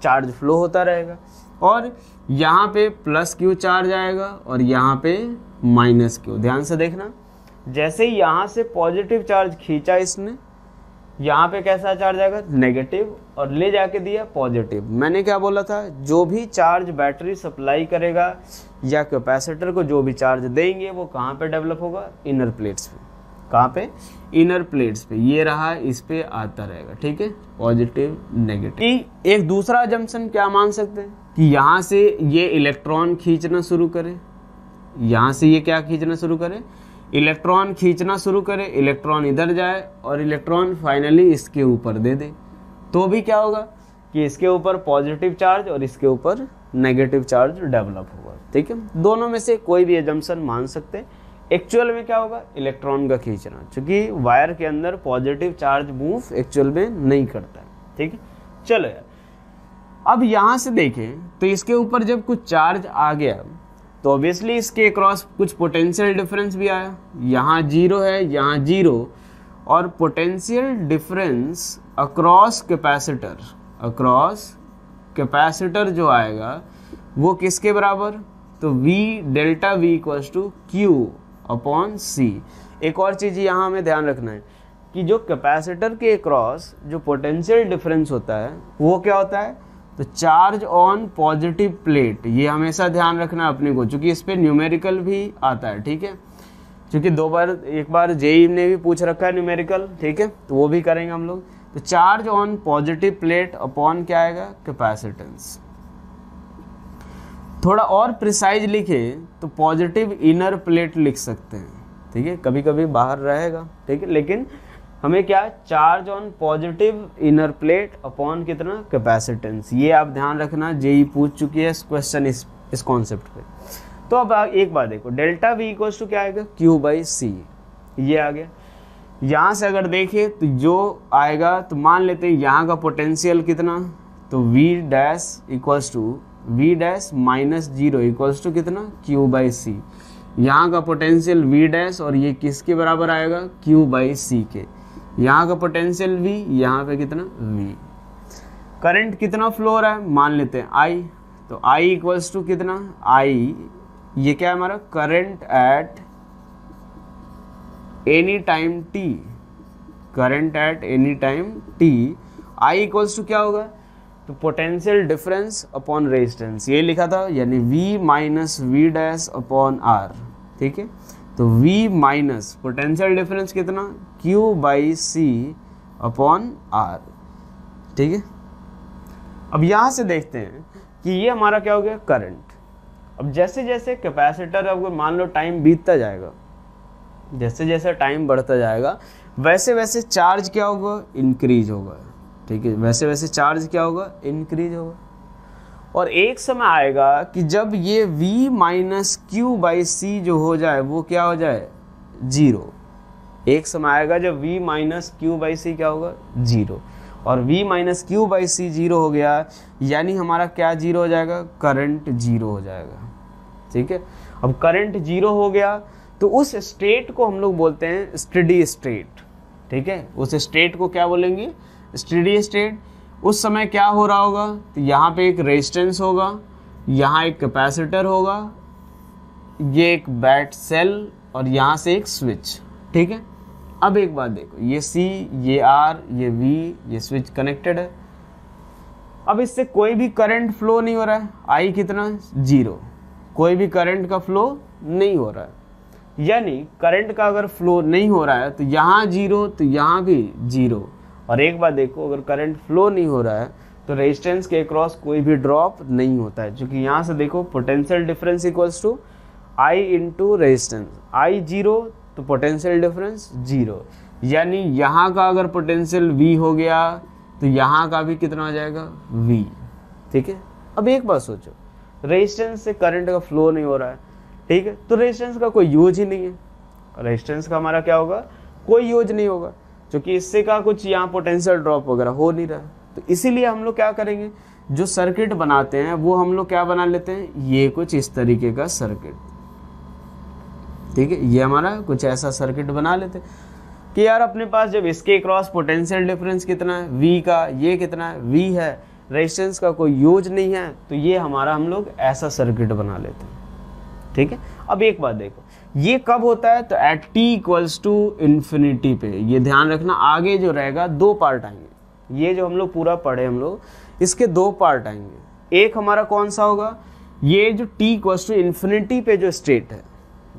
चार्ज फ्लो होता रहेगा, और यहाँ पे +Q चार्ज आएगा और यहाँ पे -Q। ध्यान से देखना, जैसे ही यहाँ से पॉजिटिव चार्ज खींचा इसने, यहाँ पे कैसा चार्ज आएगा नेगेटिव, और ले जाके दिया पॉजिटिव। मैंने क्या बोला था, जो भी चार्ज बैटरी सप्लाई करेगा या कैपेसिटर को जो भी चार्ज देंगे वो कहाँ पे डेवलप होगा, इनर प्लेट्स पे। कहाँ पे, इनर प्लेट्स पे। ये रहा, इस पे आता रहेगा, ठीक है, पॉजिटिव नेगेटिव। एक दूसरा जंक्शन क्या मान सकते हैं कि यहाँ से ये इलेक्ट्रॉन खींचना शुरू करे, यहाँ से ये क्या खींचना शुरू करे, इलेक्ट्रॉन खींचना शुरू करे, इलेक्ट्रॉन इधर जाए और इलेक्ट्रॉन फाइनली इसके ऊपर दे दे, तो भी क्या होगा कि इसके ऊपर पॉजिटिव चार्ज और इसके ऊपर नेगेटिव चार्ज डेवलप होगा, ठीक है। दोनों में से कोई भी एजम्पशन मान सकते हैं। एक्चुअल में क्या होगा, इलेक्ट्रॉन का खींचना, क्योंकि वायर के अंदर पॉजिटिव चार्ज मूव एक्चुअल में नहीं करता है, ठीक है। चलो यार, अब यहाँ से देखें तो इसके ऊपर जब कुछ चार्ज आ गया तो ऑब्वियसली इसके अक्रॉस कुछ पोटेंशियल डिफरेंस भी आया। यहाँ 0 है, यहाँ 0, और पोटेंशियल डिफरेंस अक्रॉस कैपेसिटर जो आएगा वो किसके बराबर, तो V delta V equals to Q upon C। एक और चीज़ यहाँ हमें ध्यान रखना है कि जो कैपेसिटर के अक्रॉस जो पोटेंशियल डिफरेंस होता है वो क्या होता है, तो चार्ज ऑन पॉजिटिव प्लेट। ये हमेशा ध्यान रखना है अपने को, क्योंकि इस पर न्यूमेरिकल भी आता है, ठीक है, क्योंकि एक बार जेई ने भी पूछ रखा है न्यूमेरिकल, ठीक है, तो वो भी करेंगे हम लोग। तो charge on positive plate upon क्या आएगा, कैपेसिटेंस। थोड़ा और प्रिसाइज लिखे तो पॉजिटिव इनर प्लेट लिख सकते हैं, ठीक है, कभी कभी बाहर रहेगा, ठीक है, लेकिन हमें क्या, charge on positive inner plate upon कितना, कैपेसिटेंस। ये आप ध्यान रखना, जेई पूछ चुकी है क्वेश्चन इस कॉन्सेप्ट पे। तो अब एक बार देखो, डेल्टा वी इक्वल्स टू क्या आएगा, क्यू बाई सी, ये आ गया। यहाँ से अगर देखें तो जो आएगा, तो मान लेते हैं यहाँ का पोटेंशियल कितना, तो V dash equals to V dash minus zero equals to कितना, क्यू बाई सी। यहाँ का पोटेंशियल वी डैश और ये किसके बराबर आएगा, क्यू बाई सी के। यहाँ का पोटेंशियल वी, यहाँ पे कितना वी। करंट कितना फ्लो हो रहा है, मान लेते हैं आई, तो आई इक्वल्स टू कितना, आई ये क्या है हमारा, current at any time T, current at any time T. I equals to क्या होगा, तो पोटेंशियल डिफरेंस अपॉन रेजिस्टेंस, ये लिखा था, यानी V minus V dash upon R, ठीक है। तो V माइनस पोटेंशियल डिफरेंस कितना, Q by C upon R, ठीक है। अब यहाँ से देखते हैं कि ये हमारा क्या हो गया, करंट। अब जैसे जैसे कैपेसिटर, अब मान लो टाइम बीतता जाएगा, जैसे जैसे टाइम बढ़ता जाएगा वैसे वैसे चार्ज क्या होगा, इंक्रीज होगा, ठीक है, वैसे वैसे चार्ज क्या होगा, इंक्रीज होगा। और एक समय आएगा कि जब ये V माइनस क्यू बाई सी जो हो जाए वो क्या हो जाए, जीरो। एक समय आएगा जब V minus Q by C क्या होगा, जीरो। और V minus Q by C zero हो गया, यानी हमारा क्या जीरो हो जाएगा, करंट जीरो हो जाएगा, ठीक है। अब करंट जीरो हो गया तो उस स्टेट को हम लोग बोलते हैं स्टेडी स्टेट, ठीक है। उस स्टेट को क्या बोलेंगे, स्टेडी स्टेट। उस समय क्या हो रहा होगा, तो यहाँ पे एक रेजिस्टेंस होगा, यहाँ एक कैपेसिटर होगा, ये एक बैट सेल और यहाँ से एक स्विच, ठीक है। अब एक बात देखो, ये C, ये R, ये V, ये स्विच कनेक्टेड है। अब इससे कोई भी करंट फ्लो नहीं हो रहा है, I कितना, जीरो, कोई भी करंट का फ्लो नहीं हो रहा है। यानी करंट का अगर फ्लो नहीं हो रहा है तो यहाँ जीरो, तो यहाँ भी जीरो। और एक बात देखो, अगर करंट फ्लो नहीं हो रहा है तो रेजिस्टेंस के अक्रॉस कोई भी ड्रॉप नहीं होता है, क्योंकि यहाँ से देखो potential difference equals to I into resistance. I zero तो पोटेंशियल डिफरेंस जीरो, यानी यहाँ का अगर पोटेंशियल V हो गया तो यहाँ का भी कितना हो जाएगा, V, ठीक है। अब एक बात सोचो, रेजिस्टेंस से करंट का फ्लो नहीं हो रहा है, ठीक है, तो रेजिस्टेंस का कोई यूज ही नहीं है। रेजिस्टेंस का हमारा क्या होगा, कोई यूज नहीं होगा, क्योंकि इससे का कुछ यहाँ पोटेंशियल ड्रॉप वगैरह हो नहीं रहा। तो इसीलिए हम लोग क्या करेंगे, जो सर्किट बनाते हैं वो हम लोग क्या बना लेते हैं, ये कुछ इस तरीके का सर्किट, ठीक है। ये हमारा कुछ ऐसा सर्किट बना लेते हैं कि यार अपने पास जब इसके क्रॉस पोटेंशियल डिफरेंस कितना है, V का, ये कितना है, V है, रेजिस्टेंस का कोई यूज नहीं है, तो ये हमारा हम लोग ऐसा सर्किट बना लेते हैं, ठीक है। अब एक बात देखो, ये कब होता है, तो at t equals to infinity पे। ये ध्यान रखना, आगे जो रहेगा दो पार्ट आएंगे, ये जो हम लोग पूरा पढ़े हम लोग, इसके दो पार्ट आएंगे। एक हमारा कौन सा होगा, ये जो t इक्वल्स टू इन्फिनिटी पे जो स्टेट है,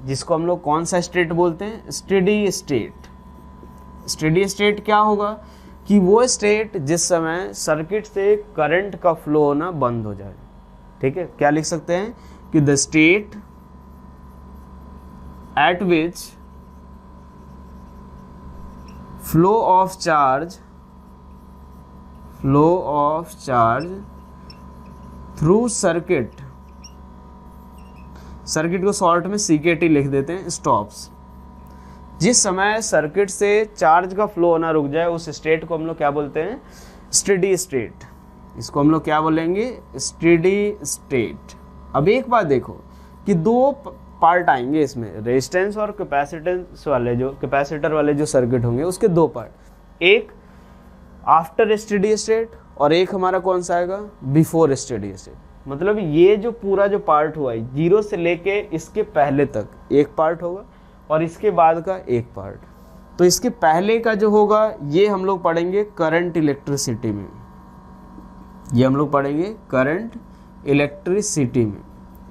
जिसको हम लोग कौन सा स्टेट बोलते हैं, स्टेडी स्टेट। स्टेडी स्टेट क्या होगा, कि वो स्टेट जिस समय सर्किट से करंट का फ्लो होना बंद हो जाए, ठीक है। क्या लिख सकते हैं कि the state at which flow of charge through circuit को शॉर्ट में CKT लिख देते हैं, स्टॉप्स। जिस समय सर्किट से चार्ज का फ्लो होना रुक जाए उस स्टेट को हम लोग क्या बोलते हैं, स्टेडी स्टेट। इसको हम लोग क्या बोलेंगे, स्टेडी स्टेट। अब एक बात देखो कि दो पार्ट आएंगे इसमें, रेजिस्टेंस और कैपेसिटेंस वाले जो कैपेसिटर वाले जो सर्किट होंगे उसके दो पार्ट, एक आफ्टर स्टेडी स्टेट और एक हमारा कौन सा आएगा, बिफोर स्टेडी स्टेट। मतलब ये जो पूरा जो पार्ट हुआ है जीरो से लेके इसके पहले तक एक पार्ट होगा और इसके बाद का एक पार्ट। तो इसके पहले का जो होगा ये हम लोग पढ़ेंगे करंट इलेक्ट्रिसिटी में, ये हम लोग पढ़ेंगे करंट इलेक्ट्रिसिटी में,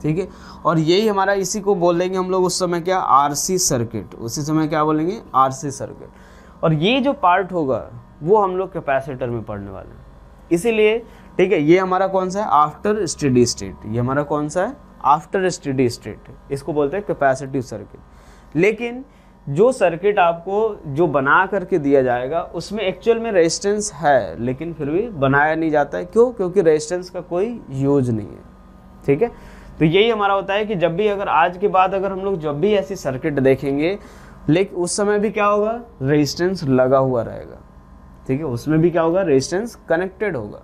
ठीक है। और यही हमारा, इसी को बोल देंगे हम लोग उस समय क्या, आरसी सर्किट, उसी समय क्या बोलेंगे, आरसी सर्किट। और ये जो पार्ट होगा वो हम लोग कैपेसिटर में पढ़ने वाले हैं, इसीलिए ठीक है। ये हमारा कौन सा है, आफ्टर स्टेडी स्टेट, ये हमारा कौन सा है, आफ्टर स्टेडी स्टेट, इसको बोलते हैं कैपेसिटिव सर्किट। लेकिन जो सर्किट आपको जो बना करके दिया जाएगा उसमें एक्चुअल में रेजिस्टेंस है, लेकिन फिर भी बनाया नहीं जाता है, क्यों, क्योंकि रेजिस्टेंस का कोई यूज नहीं है, ठीक है। तो यही हमारा होता है कि जब भी अगर आज के बाद अगर हम लोग जब भी ऐसी सर्किट देखेंगे, लेकिन उस समय भी क्या होगा, रेजिस्टेंस लगा हुआ रहेगा, ठीक है। उसमें भी क्या होगा, रेजिस्टेंस कनेक्टेड होगा,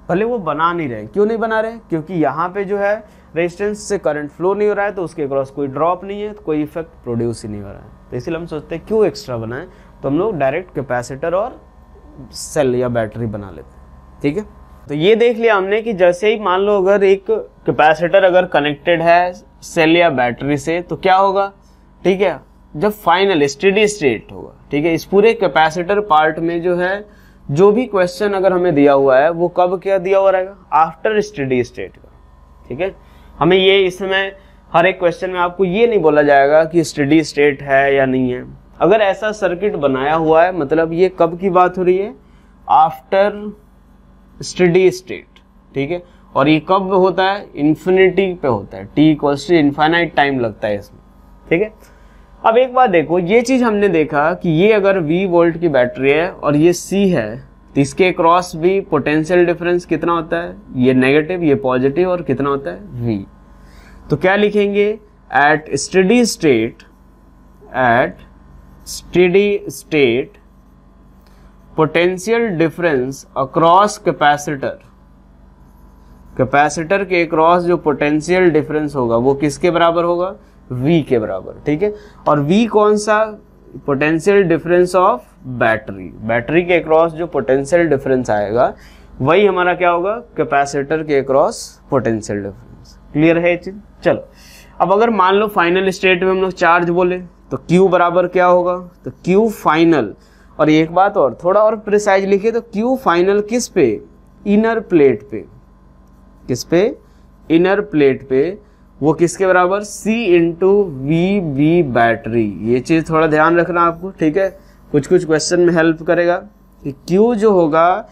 भले वो बना नहीं रहे। क्यों नहीं बना रहे, क्योंकि यहाँ पे जो है रेजिस्टेंस से करंट फ्लो नहीं हो रहा है, तो उसके क्रॉस कोई ड्रॉप नहीं है, तो कोई इफेक्ट प्रोड्यूस ही नहीं हो रहा है। तो इसलिए हम सोचते हैं क्यों एक्स्ट्रा बनाएं, तो हम लोग डायरेक्ट कैपेसिटर और सेल या बैटरी बना लेते हैं, ठीक है। तो ये देख लिया हमने कि जैसे ही मान लो अगर एक कैपेसिटर अगर कनेक्टेड है सेल या बैटरी से, तो क्या होगा, ठीक है, जब फाइनल स्टेडी स्टेट होगा, ठीक है। इस पूरे कैपेसिटर पार्ट में जो है जो भी क्वेश्चन अगर हमें दिया हुआ है वो कब क्या दिया हुआ रहेगा, आफ्टर स्टेडी स्टेट का, ठीक है। हमें ये इस समय हर एक क्वेश्चन में आपको ये नहीं बोला जाएगा कि स्टेडी स्टेट है या नहीं है। अगर ऐसा सर्किट बनाया हुआ है मतलब ये कब की बात हो रही है, आफ्टर स्टेडी स्टेट, ठीक है। और ये कब होता है, इन्फिनिटी पे होता है, t equals to infinite time लगता है इसमें, ठीक है। अब एक बात देखो, ये चीज हमने देखा कि ये अगर V वोल्ट की बैटरी है और ये C है, तो इसके क्रॉस भी पोटेंशियल डिफरेंस कितना होता है, ये नेगेटिव ये पॉजिटिव, और कितना होता है V। तो क्या लिखेंगे, at steady state potential difference across capacitor, capacitor के क्रॉस जो पोटेंशियल डिफरेंस होगा वो किसके बराबर होगा, V के बराबर, ठीक है। और V कौन सा, potential difference of battery, battery के क्रॉस जो पोटेंशियल डिफरेंस आएगा वही हमारा क्या होगा, कैपेसिटर के क्रॉस पोटेंशियल डिफरेंस। क्लियर है ये चीज। चलो अब अगर मान लो फाइनल स्टेट में हम लोग चार्ज बोले तो Q बराबर क्या होगा, तो Q फाइनल, और एक बात और थोड़ा और प्रिसाइज लिखे तो Q फाइनल किस पे, इनर प्लेट पे, किस पे, इनर प्लेट पे, वो किसके बराबर, C इंटू वी बैटरी। ये चीज थोड़ा ध्यान रखना आपको, ठीक है, कुछ कुछ क्वेश्चन में हेल्प करेगा कि Q जो होगा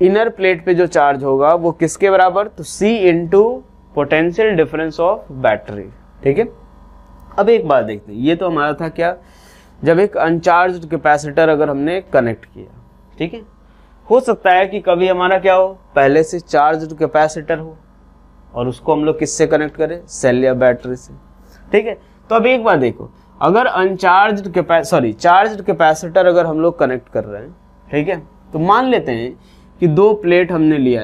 इनर प्लेट पे जो चार्ज होगा वो किसके बराबर, तो C into potential difference of battery, ठीक है। अब एक बात देखते हैं, ये तो हमारा था क्या, जब एक अनचार्ज्ड कैपेसिटर अगर हमने कनेक्ट किया, ठीक है। हो सकता है कि कभी हमारा क्या हो, पहले से चार्ज्ड कैपेसिटर हो और उसको हम लोग किससे कनेक्ट करें, सेल या बैटरी से, ठीक है। तो अब एक बात देखो, अगर चार्ज्ड कैपेसिटर अगर हम लोग कनेक्ट कर रहे हैं, ठीक है, तो मान लेते हैं कि दो प्लेट हमने लिया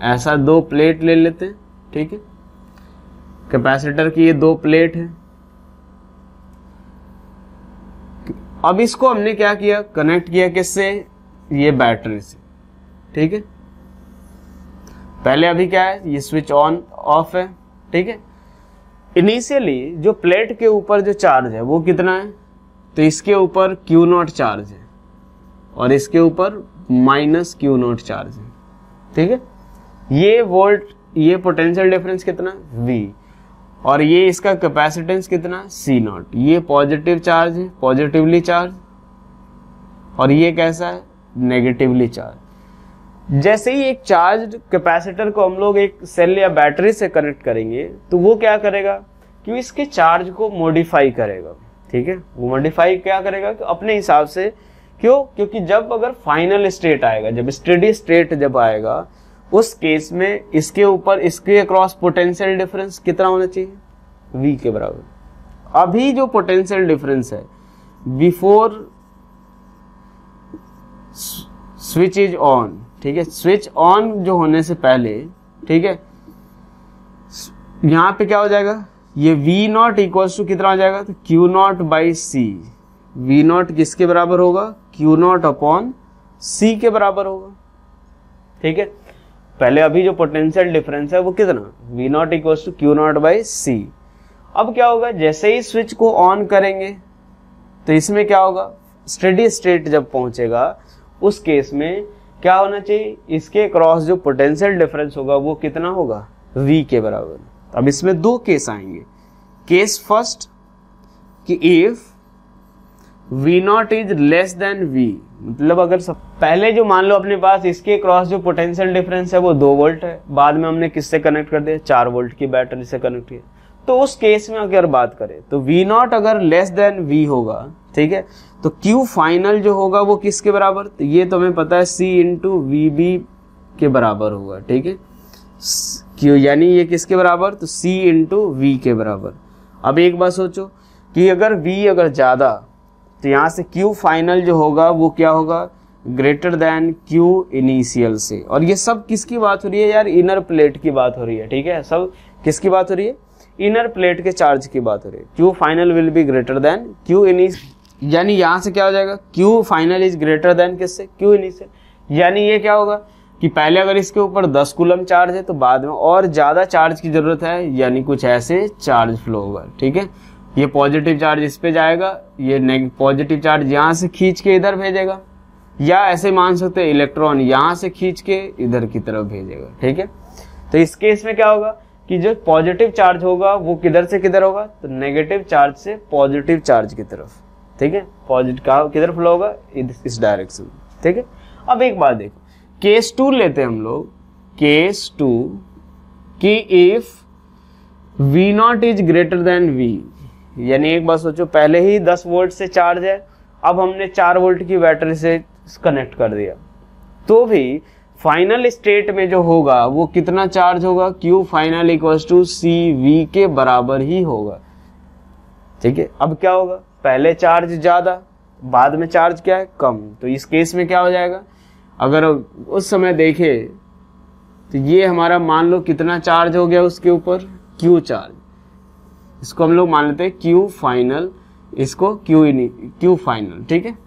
ऐसा दो प्लेट ले लेते हैं, ठीक है। कैपेसिटर की ये दो प्लेट है, अब इसको हमने क्या किया, कनेक्ट किया किससे, ये बैटरी से, ठीक है। पहले अभी क्या है, ये स्विच ऑन ऑफ है, ठीक है। इनिशियली जो प्लेट के ऊपर जो चार्ज है वो कितना है, तो इसके ऊपर Q0 चार्ज है और इसके ऊपर माइनस Q0 चार्ज है, ठीक है। ये वोल्ट, ये पोटेंशियल डिफरेंस कितना, V, और ये इसका कैपेसिटेंस कितना, C0। ये पॉजिटिव चार्ज है, पॉजिटिवली चार्ज, और ये कैसा है, नेगेटिवली चार्ज। जैसे ही एक चार्ज कैपेसिटर को हम लोग एक सेल या बैटरी से कनेक्ट करेंगे तो वो क्या करेगा कि इसके चार्ज को मॉडिफाई करेगा, ठीक है। वो मॉडिफाई क्या करेगा कि अपने हिसाब से, क्यों, क्योंकि जब अगर फाइनल स्टेट आएगा, जब स्टेडी स्टेट जब आएगा, उस केस में इसके ऊपर इसके अक्रॉस पोटेंशियल डिफरेंस कितना होना चाहिए, V के बराबर। अभी जो पोटेंशियल डिफरेंस है बिफोर स्विच इज ऑन, ठीक है, स्विच ऑन जो होने से पहले, ठीक है, यहाँ पे क्या हो जाएगा, ये V नॉट इक्वल्स टू कितना हो जाएगा, तो Q not by C. V not किसके बराबर होगा, Q नॉट अपॉन C के बराबर होगा। ठीक है, पहले अभी जो पोटेंशियल डिफरेंस है वो कितना, V not equals to Q not by C. अब क्या होगा, जैसे ही स्विच को ऑन करेंगे तो इसमें क्या होगा, स्टेडी स्टेट जब पहुंचेगा उस केस में क्या होना चाहिए, इसके क्रॉस जो पोटेंशियल डिफरेंस होगा वो कितना होगा, V के बराबर। अब इसमें दो केस आएंगे। केस फर्स्ट कि if V not is less than V, मतलब अगर पहले जो मान लो अपने पास इसके क्रॉस जो पोटेंशियल डिफरेंस है वो 2 वोल्ट है, बाद में हमने किससे कनेक्ट कर दिया, 4 वोल्ट की बैटरी से कनेक्ट किया। तो उस केस में अगर बात करें तो V नॉट अगर लेस देन V होगा, ठीक है, तो Q फाइनल जो होगा वो किसके बराबर, तो ये तो हमें पता है C इंटू VB के बराबर होगा। ठीक है, Q यानी ये किसके बराबर, तो C इंटू V के बराबर। अब एक बात सोचो कि अगर V अगर ज्यादा, तो यहाँ से Q फाइनल जो होगा वो क्या होगा, ग्रेटर देन Q इनिशियल से। और ये सब किसकी बात हो रही है यार, इनर प्लेट की बात हो रही है। ठीक है, सब किसकी बात हो रही है, इनर प्लेट के चार्ज की बात हो रही है। Q final will be greater than Q initial, यानी यहाँ से क्या हो जाएगा, Q final is greater than किससे, Q इनिशियल। यानी ये क्या होगा कि पहले अगर इसके ऊपर 10 कूलम चार्ज है तो बाद में और ज्यादा चार्ज की जरूरत है, यानी कुछ ऐसे चार्ज फ्लो होगा। ठीक है, ये पॉजिटिव चार्ज इस पे जाएगा, ये पॉजिटिव चार्ज यहाँ से खींच के इधर भेजेगा, या ऐसे मान सकते हैं इलेक्ट्रॉन यहाँ से खींच के इधर की तरफ भेजेगा। ठीक है, तो इस केस में क्या होगा कि जो पॉजिटिव चार्ज होगा वो किधर से किधर होगा, तो नेगेटिव चार्ज से पॉजिटिव चार्ज की तरफ। ठीक है, पॉजिटिव किधर फ्लो होगा, इस डायरेक्शन। ठीक है, अब एक बात देखो, केस 2 लेते हैं हम लोग, केस 2 कि if V not is greater than V, यानी एक बात सोचो, पहले ही 10 वोल्ट से चार्ज है, अब हमने 4 वोल्ट की बैटरी से कनेक्ट कर दिया, तो भी फाइनल स्टेट में जो होगा वो कितना चार्ज होगा, Q final equals to CV के बराबर ही होगा। ठीक है, अब क्या होगा, पहले चार्ज ज्यादा, बाद में चार्ज क्या है, कम। तो इस केस में क्या हो जाएगा, अगर उस समय देखे तो ये हमारा मान लो कितना चार्ज हो गया उसके ऊपर, Q चार्ज, इसको हम लोग मान लेते हैं Q फाइनल, इसको Q फाइनल। ठीक है,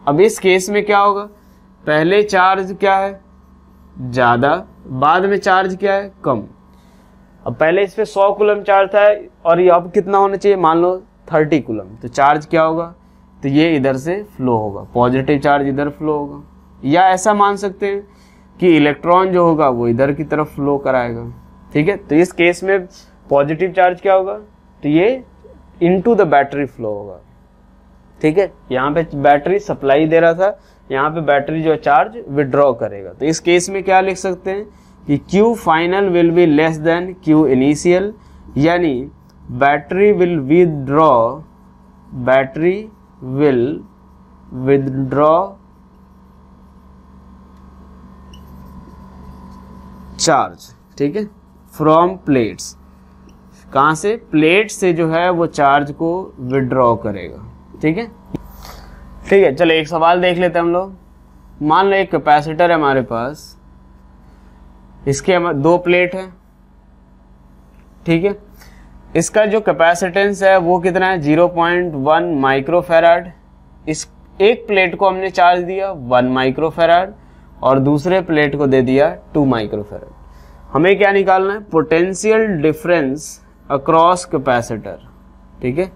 अब इस केस में क्या होगा, पहले चार्ज क्या है, ज्यादा, बाद में चार्ज क्या है, कम। अब पहले इस पे 100 कूलम चार्ज था और ये अब कितना होना चाहिए, मान लो 30 कूलम, तो चार्ज क्या होगा, तो ये इधर से फ्लो होगा, पॉजिटिव चार्ज इधर फ्लो होगा। या ऐसा मान सकते हैं कि इलेक्ट्रॉन जो होगा वो इधर की तरफ फ्लो कराएगा। ठीक है, तो इस केस में पॉजिटिव चार्ज क्या होगा, तो ये इनटू द बैटरी फ्लो होगा। ठीक है, यहाँ पे बैटरी सप्लाई दे रहा था, यहाँ पे बैटरी जो चार्ज विड्रॉ करेगा। तो इस केस में क्या लिख सकते हैं कि Q final will be less than Q initial, यानी बैटरी विल विदड्रॉ चार्ज। ठीक है, फ्रॉम प्लेट्स, कहां से, प्लेट से जो है वो चार्ज को विड्रॉ करेगा। ठीक है, ठीक है, चलो एक सवाल देख लेते हैं हम लोग। मान लो एक कैपेसिटर है हमारे पास, इसके 2 प्लेट है। ठीक है, इसका जो कैपेसिटेंस है वो कितना है, 0.1 माइक्रोफैराड। इस एक प्लेट को हमने चार्ज दिया 1 माइक्रोफैराड और दूसरे प्लेट को दे दिया 2 माइक्रोफैराड। हमें क्या निकालना है, पोटेंशियल डिफरेंस अक्रॉस कैपेसिटर। ठीक है,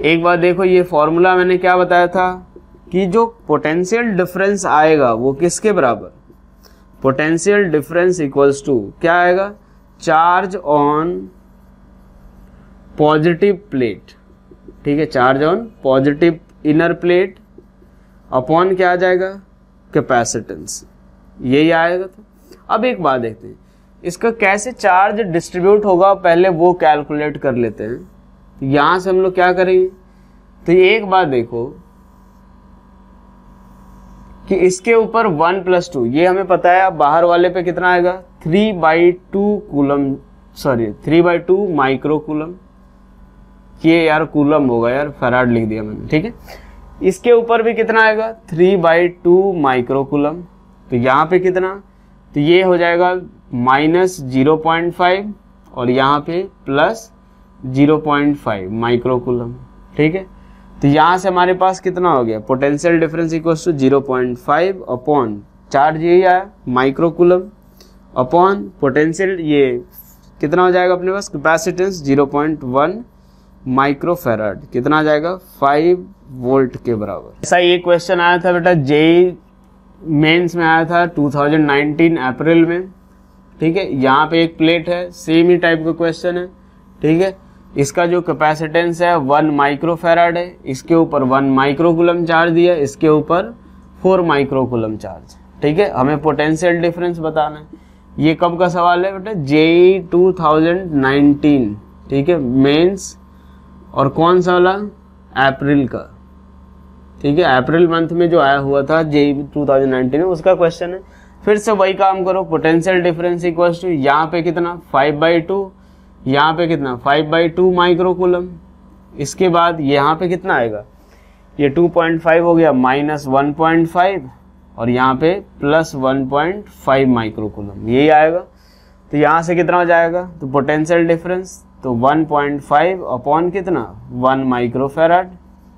एक बार देखो, ये फॉर्मूला मैंने क्या बताया था कि जो पोटेंशियल डिफरेंस आएगा वो किसके बराबर, पोटेंशियल डिफरेंस इक्वल्स टू क्या आएगा, चार्ज ऑन पॉजिटिव प्लेट। ठीक है, charge on positive inner plate upon क्या आ जाएगा, कैपेसिटेंस, यही आएगा। तो अब एक बात देखते हैं, इसका कैसे चार्ज डिस्ट्रीब्यूट होगा, पहले वो कैलकुलेट कर लेते हैं। तो यहां से हम लोग क्या करेंगे, तो एक बात देखो कि इसके ऊपर 1+2, ये हमें पता है, अब बाहर वाले पे कितना आएगा, 3/2 कूलम, सॉरी 3/2 माइक्रो कूलम। ये यार कूलम होगा यार, फैराड लिख दिया मैंने। ठीक है, इसके ऊपर भी कितना आएगा, 3/2 माइक्रो कूलम। तो यहाँ पे कितना, तो ये हो जाएगा -0.5 और यहाँ पे प्लस 0.5 माइक्रोकूलम। ठीक है, तो यहाँ से हमारे पास कितना हो गया, potential difference equals to 0.5 upon charge यही आया माइक्रोकूलम अपॉन पोटेंशियल, ये कितना हो जाएगा अपने पास, कैपेसिटेंस 0.1 माइक्रोफैराड, कितना आ जाएगा 5 वोल्ट के बराबर। ऐसा ये क्वेश्चन आया था बेटा जेईई मेंस में, आया था 2019 अप्रैल में। ठीक है, यहाँ पे एक प्लेट है, सेम ही टाइप का क्वेश्चन है। ठीक है, इसका जो कैपेसिटेंस है 1 माइक्रोफैराड है, इसके ऊपर 1 माइक्रोकूलम चार्ज दिया, इसके ऊपर 4 माइक्रोकूलम चार्ज। ठीक है, हमें पोटेंशियल डिफरेंस बताना है। ये कब का सवाल है बेटा, जेईई 2019। ठीक है, मेंस, और कौन सा वाला, अप्रैल का। ठीक है, अप्रैल मंथ में जो आया हुआ था जेईई 2019 में, उसका क्वेश्चन है। फिर से वही काम करो, पोटेंशियल डिफरेंस इक्वल्स टू यहाँ पे कितना 5/2, यहाँ पे कितना 5/2 माइक्रोकूलम, इसके बाद यहाँ पे कितना आएगा, ये 2.5 हो गया माइनस 1.5, और यहाँ पे प्लस 1.5 माइक्रोकूलम, यही आएगा। तो यहाँ से कितना हो जाएगा, तो पोटेंशियल डिफरेंस तो 1.5 अपॉन कितना 1 माइक्रोफैराड,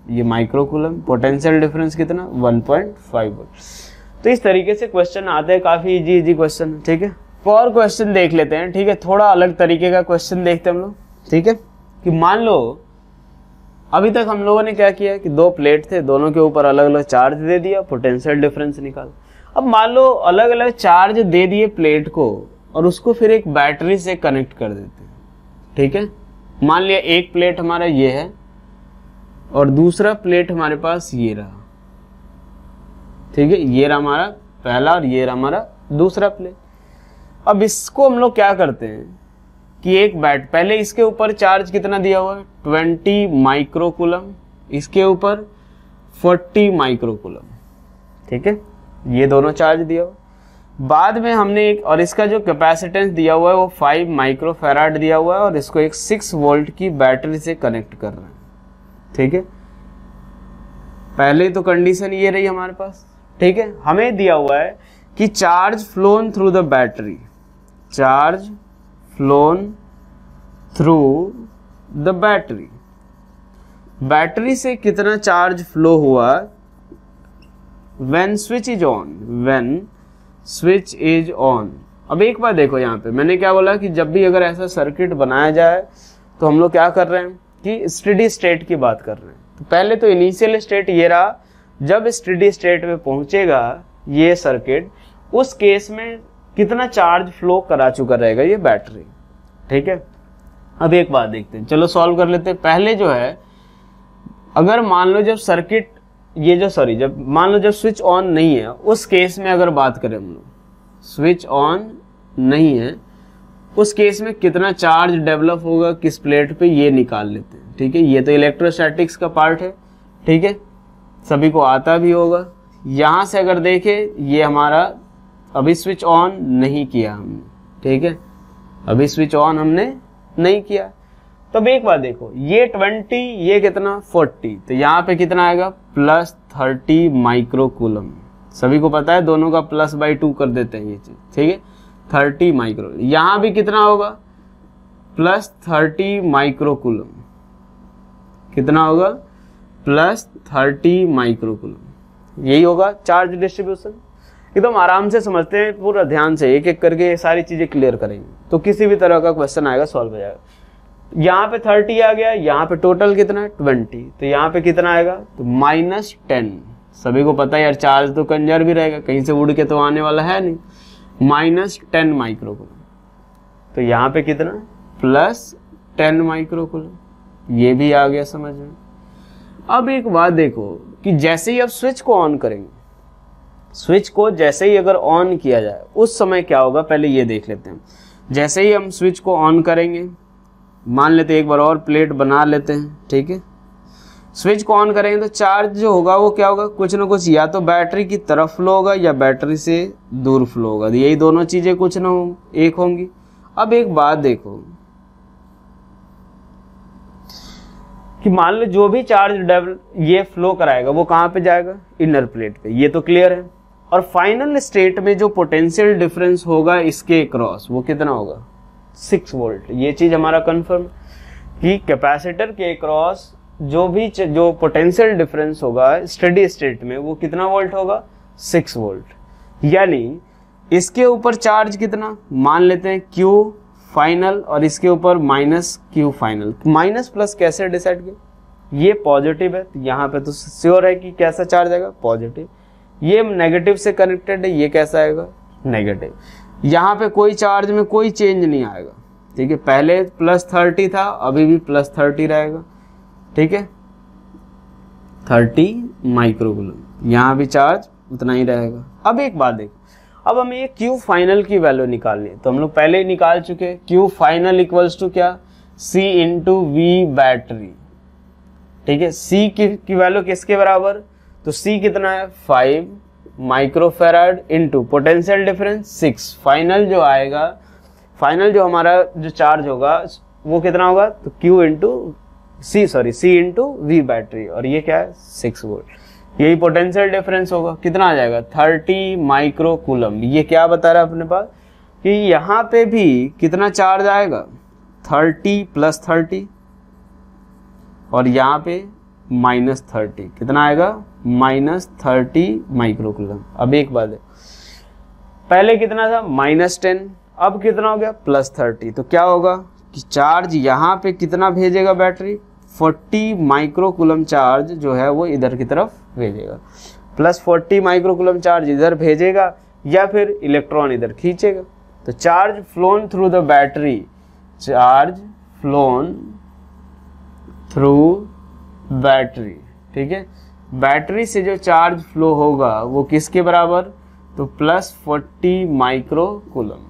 ये माइक्रोकूलम, पोटेंशियल डिफरेंस कितना 1.5 वोल्ट। तो इस तरीके से क्वेश्चन आते हैं, काफी इजी क्वेश्चन। ठीक है, और क्वेश्चन देख लेते हैं। ठीक है, थोड़ा अलग तरीके का क्वेश्चन देखते हैं हम लोग। ठीक है, कि मान लो अभी तक हम लोगों ने क्या किया कि 2 प्लेट थे, दोनों के ऊपर अलग अलग चार्ज दे दिया, पोटेंशियल डिफरेंस निकाल। अब मान लो अलग अलग चार्ज दे दिए प्लेट को, और उसको फिर एक बैटरी से कनेक्ट कर देते हैं। ठीक है, मान लिया एक प्लेट हमारा ये है और दूसरा प्लेट हमारे पास ये रहा। ठीक है, ये रहा हमारा पहला और ये रहा हमारा दूसरा प्लेट। अब इसको हम लोग क्या करते हैं कि एक बैट, पहले इसके ऊपर चार्ज कितना दिया हुआ है 20 माइक्रोकूलम, इसके ऊपर 40 माइक्रोकूलम। ठीक है, ये दोनों चार्ज दिया हुआ। बाद में हमने एक, और इसका जो कैपेसिटेंस दिया हुआ है वो 5 माइक्रोफैराड दिया हुआ है, और इसको एक 6 वोल्ट की बैटरी से कनेक्ट कर रहे हैं। ठीक है, पहले तो कंडीशन ये रही हमारे पास। ठीक है, हमें दिया हुआ है कि charge phloem through the battery, charge phloem through the battery, battery से कितना चार्ज फ्लो हुआ when switch is on, when switch is on. अब एक बार देखो, यहाँ पे मैंने क्या बोला कि जब भी अगर ऐसा सर्किट बनाया जाए तो हम लोग क्या कर रहे हैं कि स्टेडी स्टेट की बात कर रहे हैं। तो पहले तो इनिशियल स्टेट ये रहा, जब स्टेडी स्टेट में पहुंचेगा ये सर्किट, उस केस में कितना चार्ज फ्लो करा चुका रहेगा ये बैटरी। ठीक है, अब एक बात देखते हैं, चलो सॉल्व कर लेते हैं। पहले जो है, अगर मान लो जब सर्किट जब मान लो जब स्विच ऑन नहीं है, उस केस में अगर बात करें हम लोग, स्विच ऑन नहीं है उस केस में कितना चार्ज डेवलप होगा किस प्लेट पे, ये निकाल लेते हैं। ठीक है, ये तो इलेक्ट्रोस्टैटिक्स का पार्ट है। ठीक है, सभी को आता भी होगा। यहां से अगर देखें, ये हमारा अभी स्विच ऑन नहीं किया हमने। ठीक है, अभी स्विच ऑन हमने नहीं किया। तो अब एक बात देखो, ये 20, ये कितना 40, तो यहाँ पे कितना आएगा प्लस 30 माइक्रोकूलम। सभी को पता है दोनों का +/2 कर देते हैं ये चीज। ठीक है, 30 माइक्रो, यहाँ भी कितना होगा प्लस 30 माइक्रोकूलम, कितना होगा प्लस 30 माइक्रोकूलम। यही होगा चार्ज डिस्ट्रीब्यूशन। एकदम आराम से समझते हैं, पूरा ध्यान से एक एक करके ये सारी चीजें क्लियर करेंगे, तो किसी भी तरह का क्वेश्चन आएगा सॉल्व हो जाएगा। यहाँ पे 30 आ गया, यहाँ पे टोटल कितना है 20, तो यहाँ पे कितना आएगा तो -10। सभी को पता है यार, चार्ज तो कंजर भी रहेगा, कहीं से उड़ के तो आने वाला है नहीं। -10 माइक्रोकूलम, तो यहाँ पे कितना +10 माइक्रोकूलम, ये भी आ गया समझ में। अब एक बात देखो कि जैसे ही अब स्विच को ऑन करेंगे, स्विच को जैसे ही अगर ऑन किया जाए उस समय क्या होगा, पहले ये देख लेते हैं। जैसे ही हम स्विच को ऑन करेंगे, मान लेते हैं एक बार और प्लेट बना लेते हैं। ठीक है, स्विच को ऑन करेंगे तो चार्ज जो होगा वो क्या होगा, कुछ ना कुछ या तो बैटरी की तरफ फ्लो होगा या बैटरी से दूर फ्लो होगा, यही दोनों चीजें कुछ ना एक होंगी। अब एक बात देखो कि मान लो जो भी चार्ज ये फ्लो कराएगा वो कहाँ पे जाएगा, इनर प्लेट पे, ये तो क्लियर है। और फाइनल स्टेट में जो पोटेंशियल डिफरेंस होगा इसके क्रॉस, वो कितना होगा 6 वोल्ट। ये चीज हमारा कंफर्म कि कैपेसिटर के क्रॉस जो पोटेंशियल डिफरेंस होगा स्टेडी स्टेट में वो कितना वोल्ट होगा, 6 वोल्ट। यानी इसके ऊपर चार्ज कितना, मान लेते हैं Q फाइनल और इसके ऊपर minus Q final. Minus plus कैसे डिसाइड किया, ये पॉजिटिव है तो यहाँ पे तो श्योर है कि कैसा चार्ज आएगा, पॉजिटिव। ये नेगेटिव से कनेक्टेड है, ये कैसा आएगा, नेगेटिव। यहाँ पे कोई चार्ज में कोई चेंज नहीं आएगा, ठीक है। पहले +30 था, अभी भी +30 रहेगा, ठीक है, 30 माइक्रोकूलम। यहाँ भी चार्ज उतना ही रहेगा। अब एक बात देखो, अब हमें ये Q फाइनल की वैल्यू निकालनी है, तो हम लोग पहले ही निकाल चुके। Q फाइनल इक्वल्स टू क्या, C इंटू वी बैटरी, ठीक है। C की वैल्यू किसके बराबर, तो C कितना है 5 microfarad into potential difference 6। Final जो आएगा, फाइनल जो हमारा जो चार्ज होगा वो कितना होगा, तो C इंटू वी बैटरी, और ये क्या है 6 वोल्ट। यही पोटेंशियल डिफरेंस होगा, कितना आ जाएगा 30 माइक्रोकूलम। ये क्या बता रहा है अपने पास कि यहाँ पे भी कितना चार्ज आएगा, 30 + 30, और यहाँ पे -30, कितना आएगा -30 माइक्रोकूलम। अब एक बात है, पहले कितना था -10, अब कितना हो गया +30, तो क्या होगा कि चार्ज यहाँ पे कितना भेजेगा बैटरी, 40 माइक्रोकूलम चार्ज जो है वो इधर की तरफ भेजेगा, +40 माइक्रोकूलम चार्ज इधर भेजेगा या फिर इलेक्ट्रॉन इधर खींचेगा। तो charge phloem through the battery, charge phloem through battery, ठीक है। बैटरी से जो चार्ज फ्लो होगा वो किसके बराबर, तो +40 माइक्रोकूलम,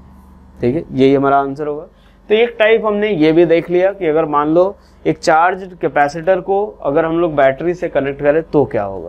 ठीक है। यही हमारा आंसर होगा। तो एक टाइप हमने ये भी देख लिया कि अगर मान लो एक चार्ज कैपेसिटर को अगर हम लोग बैटरी से कनेक्ट करें तो क्या होगा।